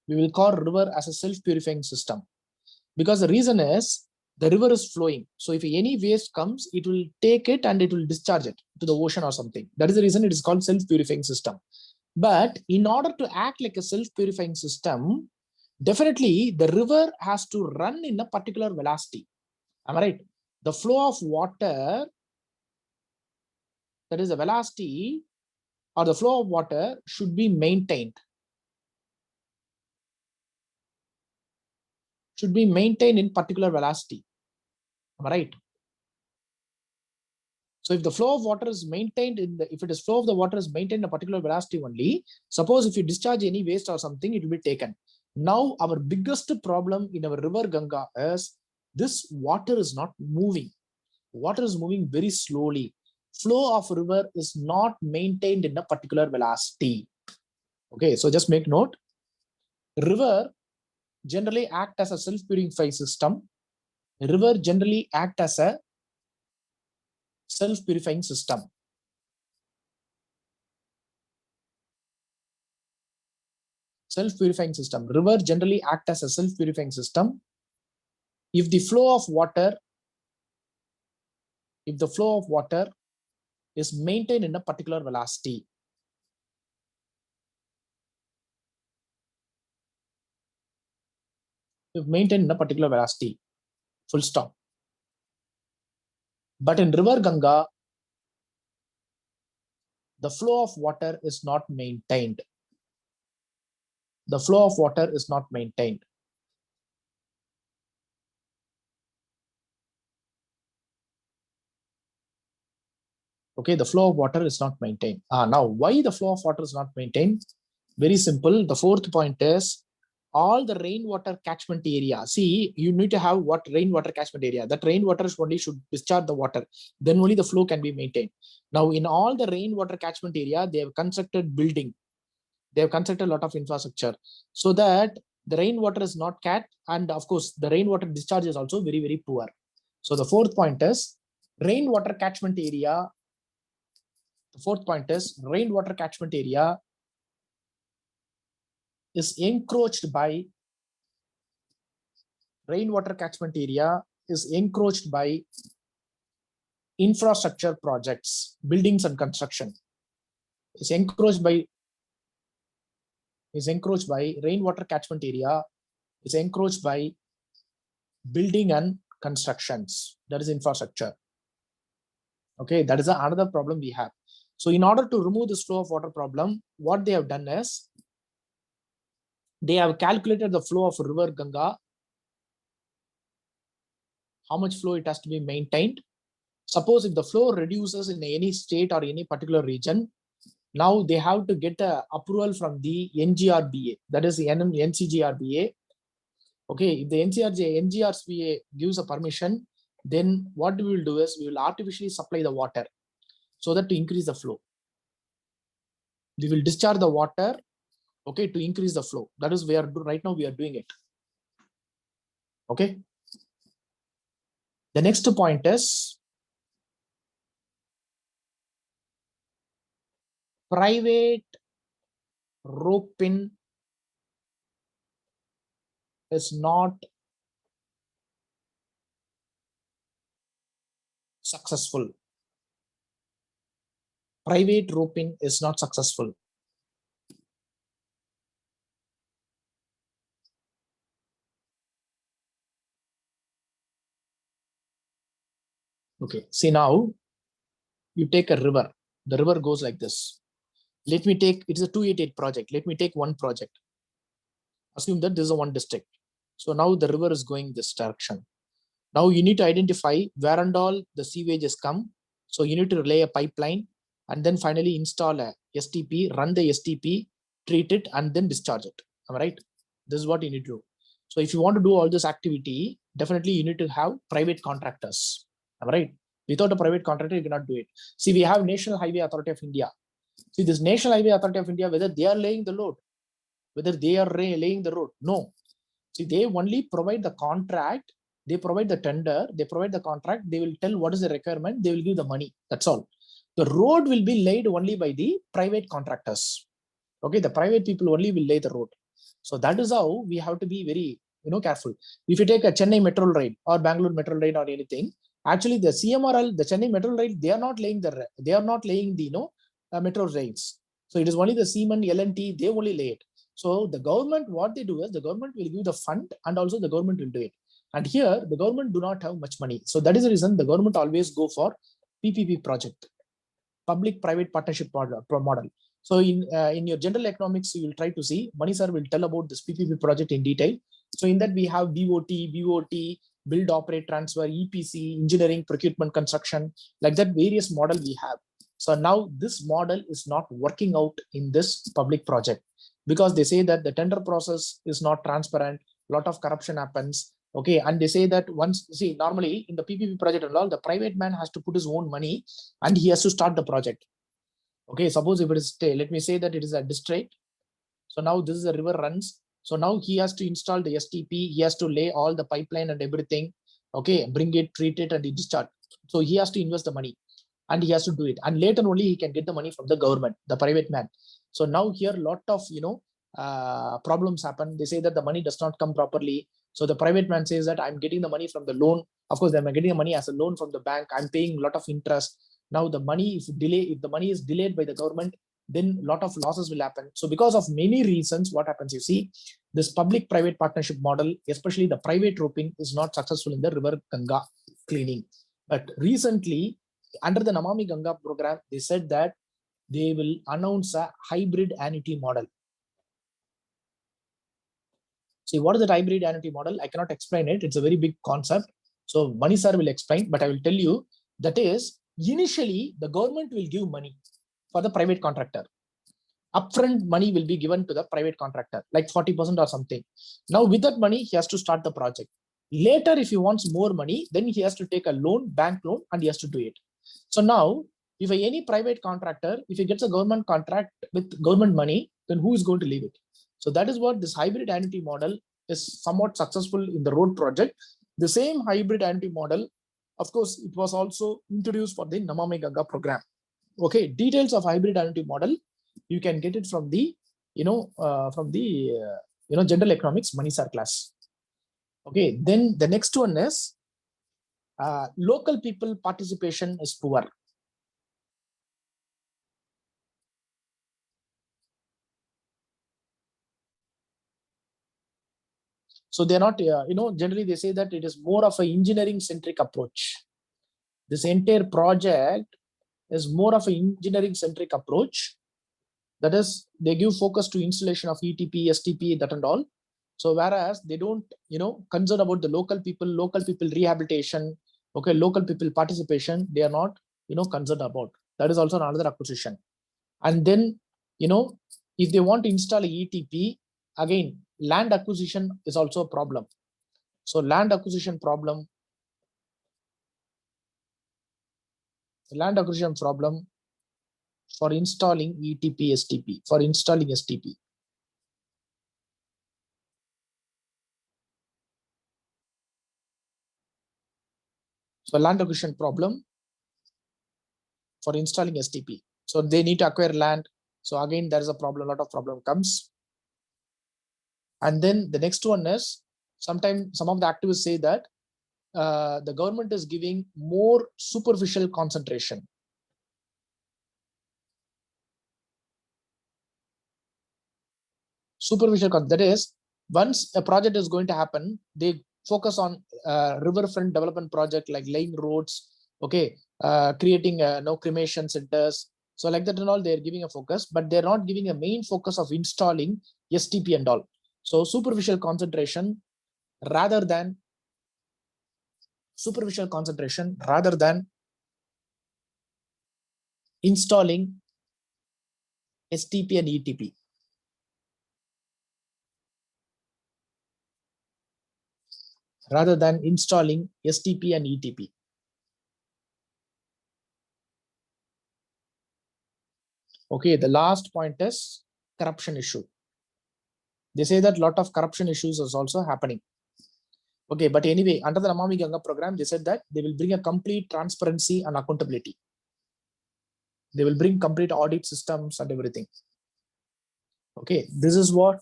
We will call river as a self-purifying system because the reason is the river is flowing. So if any waste comes, it will take it and it will discharge it to the ocean or something. That is the reason it is called self-purifying system. But in order to act like a self-purifying system, definitely the river has to run in a particular velocity. Am I right? The flow of water, that is the velocity or the flow of water, should be maintained. should be maintained in particular velocity. Am I right? So if the flow of water is maintained if it is flow of the water is maintained in a particular velocity only, suppose if you discharge any waste or something, it will be taken. Now our biggest problem in our river Ganga is this water is not moving. Water is moving very slowly. Flow of river is not maintained in a particular velocity. Okay, so just make note. River generally act as a self-purifying system. River generally act as a self-purifying system. Self-purifying system. River generally act as a self-purifying system. If the flow of water is maintained in a particular velocity. If maintained in a particular velocity, full stop. But in river Ganga, the flow of water is not maintained. The flow of water is not maintained. Okay, the flow of water is not maintained. Now, why the flow of water is not maintained? Very simple. The fourth point is all the rainwater catchment area. See, you need to have what rainwater catchment area. That rainwater only should discharge the water. Then only the flow can be maintained. Now, in all the rainwater catchment area, they have constructed building. They have constructed a lot of infrastructure so that the rainwater is not cat. And of course, the rainwater discharge is also very, very poor. So the fourth point is rainwater catchment area. The fourth point is rainwater catchment area is encroached by infrastructure projects, buildings and construction. Is encroached by rainwater catchment area, is encroached by building and constructions. That is infrastructure. Okay, that is another problem we have. So in order to remove this flow of water problem, what they have done is they have calculated the flow of river Ganga, how much flow it has to be maintained. Suppose if the flow reduces in any state or any particular region, now they have to get the approval from the NGRBA, that is the NCGRBA. Okay, if the NGRBA gives a permission, then what we will do is we will artificially supply the water so that to increase the flow. We will discharge the water, okay, to increase the flow. That is where right now we are doing it. Okay. The next point is private rope-in is not successful. Private rope-in is not successful. Okay, see now, you take a river. The river goes like this. Let me take, it is a 288 project. Let me take one project. Assume that this is a one district. So now the river is going this direction. Now you need to identify where and all the sewages come. So you need to lay a pipeline and then finally install a STP, run the STP, treat it, and then discharge it. Am I right? This is what you need to do. So if you want to do all this activity, definitely you need to have private contractors. Am I right? Without a private contractor, you cannot do it. See, we have National Highway Authority of India. See, this National Highway Authority of India, whether they are laying the load, whether they are laying the road, no. See, they only provide the contract, they provide the tender, they provide the contract, they will tell what is the requirement, they will give the money. That's all. The road will be laid only by the private contractors. Okay, the private people only will lay the road. So that is how we have to be very, careful. If you take a Chennai Metro Rail or Bangalore Metro Rail or anything, actually the CMRL, the Chennai Metro Rail, they are not laying the metro rails. So it is only the Siemens, L&T, they only lay it. So the government, what they do is the government will give the fund and also the government will do it. And here the government do not have much money. So that is the reason the government always go for PPP project, public-private partnership model. So in your general economics, you will try to see, Mani sir will tell about this PPP project in detail. So in that we have BOT, build, operate, transfer, EPC, engineering, procurement, construction, like that various model we have. So now this model is not working out in this public project because they say that the tender process is not transparent, lot of corruption happens. Okay, and they say that once, see, normally in the PPP project and all, the private man has to put his own money and he has to start the project. Okay, suppose if it is, let me say that it is a district. So now this is a river runs. So now he has to install the STP. He has to lay all the pipeline and everything. Okay, bring it, treat it, and discharge. So he has to invest the money and he has to do it. And later only he can get the money from the government, the private man. So now here a lot of, problems happen. They say that the money does not come properly. So the private man says that I'm getting the money from the loan. Of course, I'm getting the money as a loan from the bank. I'm paying a lot of interest. Now the money, if the money is delayed by the government, then a lot of losses will happen. So because of many reasons, what happens, you see, this public-private partnership model, especially the private roping, is not successful in the river Ganga cleaning. But recently, under the Namami Ganga program, they said that they will announce a hybrid annuity model. See, what is that hybrid annuity model? I cannot explain it. It's a very big concept. So Mani sir will explain, but I will tell you that is initially the government will give money for the private contractor. Upfront money will be given to the private contractor, like 40% or something. Now with that money, he has to start the project. Later, if he wants more money, then he has to take a loan, bank loan, and he has to do it. So now, if any private contractor, if he gets a government contract with government money, then who is going to leave it? So that is what this hybrid annuity model is somewhat successful in the road project. The same hybrid annuity model, of course, it was also introduced for the Namami Ganga program. Okay, details of hybrid annuity model, you can get it from the, general economics Mani sir class. Okay, then the next one is local people participation is poor. So they're not, generally they say that it is more of an engineering centric approach. This entire project is more of an engineering centric approach. That is, they give focus to installation of ETP, STP, that and all. So whereas they don't, concern about the local people rehabilitation, okay, local people participation, they are not, concerned about. That is also another acquisition. And then, if they want to install a ETP, again, land acquisition is also a problem. So land acquisition problem for installing ETP, STP, for installing STP. So land acquisition problem for installing STP. So they need to acquire land. So again, there is a problem, a lot of problem comes. And then the next one is, sometimes some of the activists say that the government is giving more superficial concentration. That is, once a project is going to happen, they focus on riverfront development project like laying roads, okay, creating no cremation centers. So like that and all, they're giving a focus, but they're not giving a main focus of installing STP and all. So superficial concentration rather than installing STP and ETP. Rather than installing STP and ETP. Okay, the last point is corruption issue. They say that a lot of corruption issues is also happening. Okay, but anyway, under the Namami Ganga program, they said that they will bring a complete transparency and accountability. They will bring complete audit systems and everything. Okay, this is what,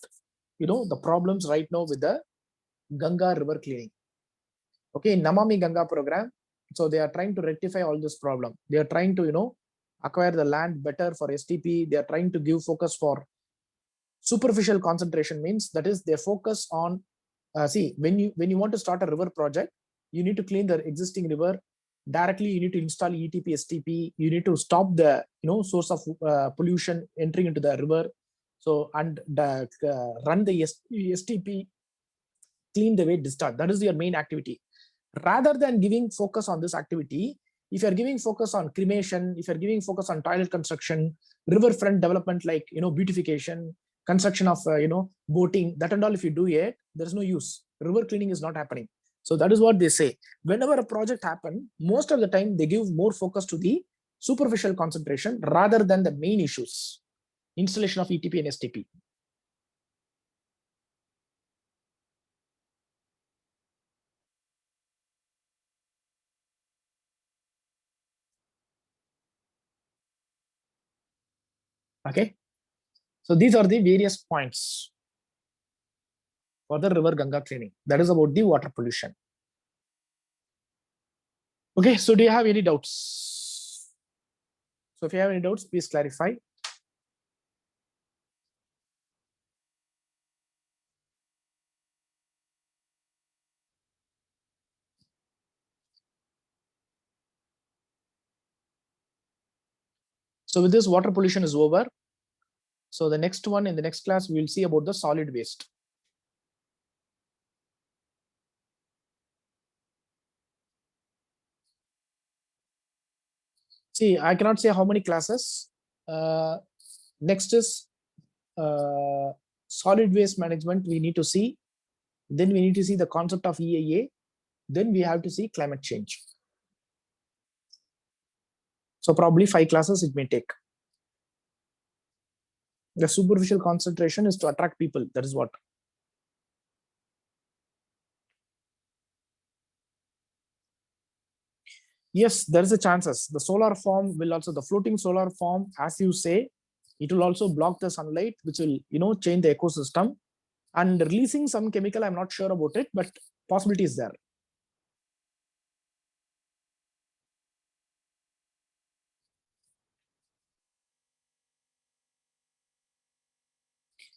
the problems right now with the Ganga river cleaning. Okay, Namami Ganga program, so they are trying to rectify all this problem. They are trying to, acquire the land better for STP. They are trying to give focus for superficial concentration, means that is they focus on, see, when you want to start a river project, you need to clean the existing river directly. You need to install ETP, STP. You need to stop the source of pollution entering into the river. So and run the STP clean the waste discharge. That is your main activity. Rather than giving focus on this activity, if you're giving focus on cremation, if you're giving focus on toilet construction, riverfront development, like, beautification, construction of, boating, that and all, if you do it, there's no use. River cleaning is not happening. So that is what they say. Whenever a project happen, most of the time they give more focus to the superficial concentration rather than the main issues, installation of ETP and STP. Okay. So these are the various points for the river Ganga cleaning. That is about the water pollution. Okay, so do you have any doubts? So if you have any doubts, please clarify. So with this, water pollution is over. So the next one, in the next class, we will see about the solid waste. See, I cannot say how many classes. Next is solid waste management. We need to see. Then we need to see the concept of EIA. Then we have to see climate change. So probably 5 classes it may take. The superficial concentration is to attract people. That is what. Yes, there is a chances. The solar form will also, the floating solar form, as you say, it will also block the sunlight, which will, change the ecosystem. And releasing some chemical, I'm not sure about it, but possibility is there.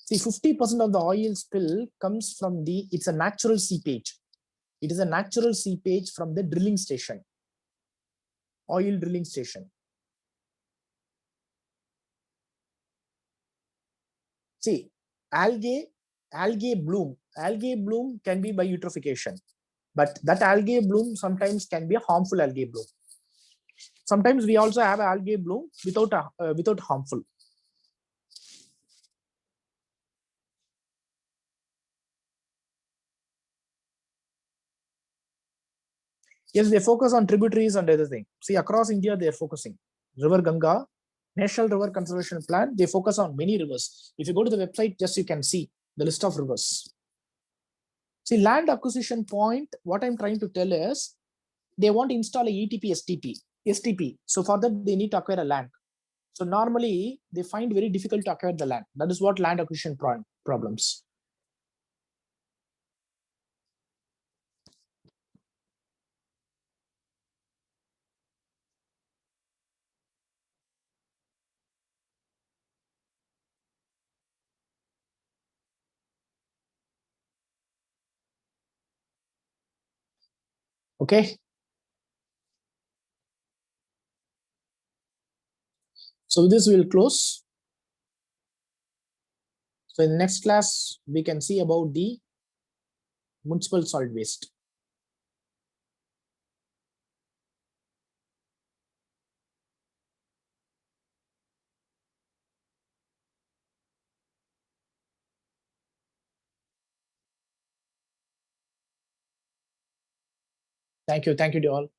See, 50% of the oil spill comes from it's a natural seepage. It is a natural seepage from the drilling station, oil drilling station. See, algae bloom can be by eutrophication, but that algae bloom sometimes can be a harmful algae bloom. Sometimes we also have algae bloom without harmful. Yes, they focus on tributaries and everything. See, across India, they are focusing. River Ganga, National River Conservation Plan, they focus on many rivers. If you go to the website, just you can see the list of rivers. See, land acquisition point, what I'm trying to tell is, they want to install a ETP STP. So for that, they need to acquire a land. So normally, they find very difficult to acquire the land. That is what land acquisition problems. Okay. So with this, we'll close. So in the next class, we can see about the municipal solid waste. Thank you. Thank you to all.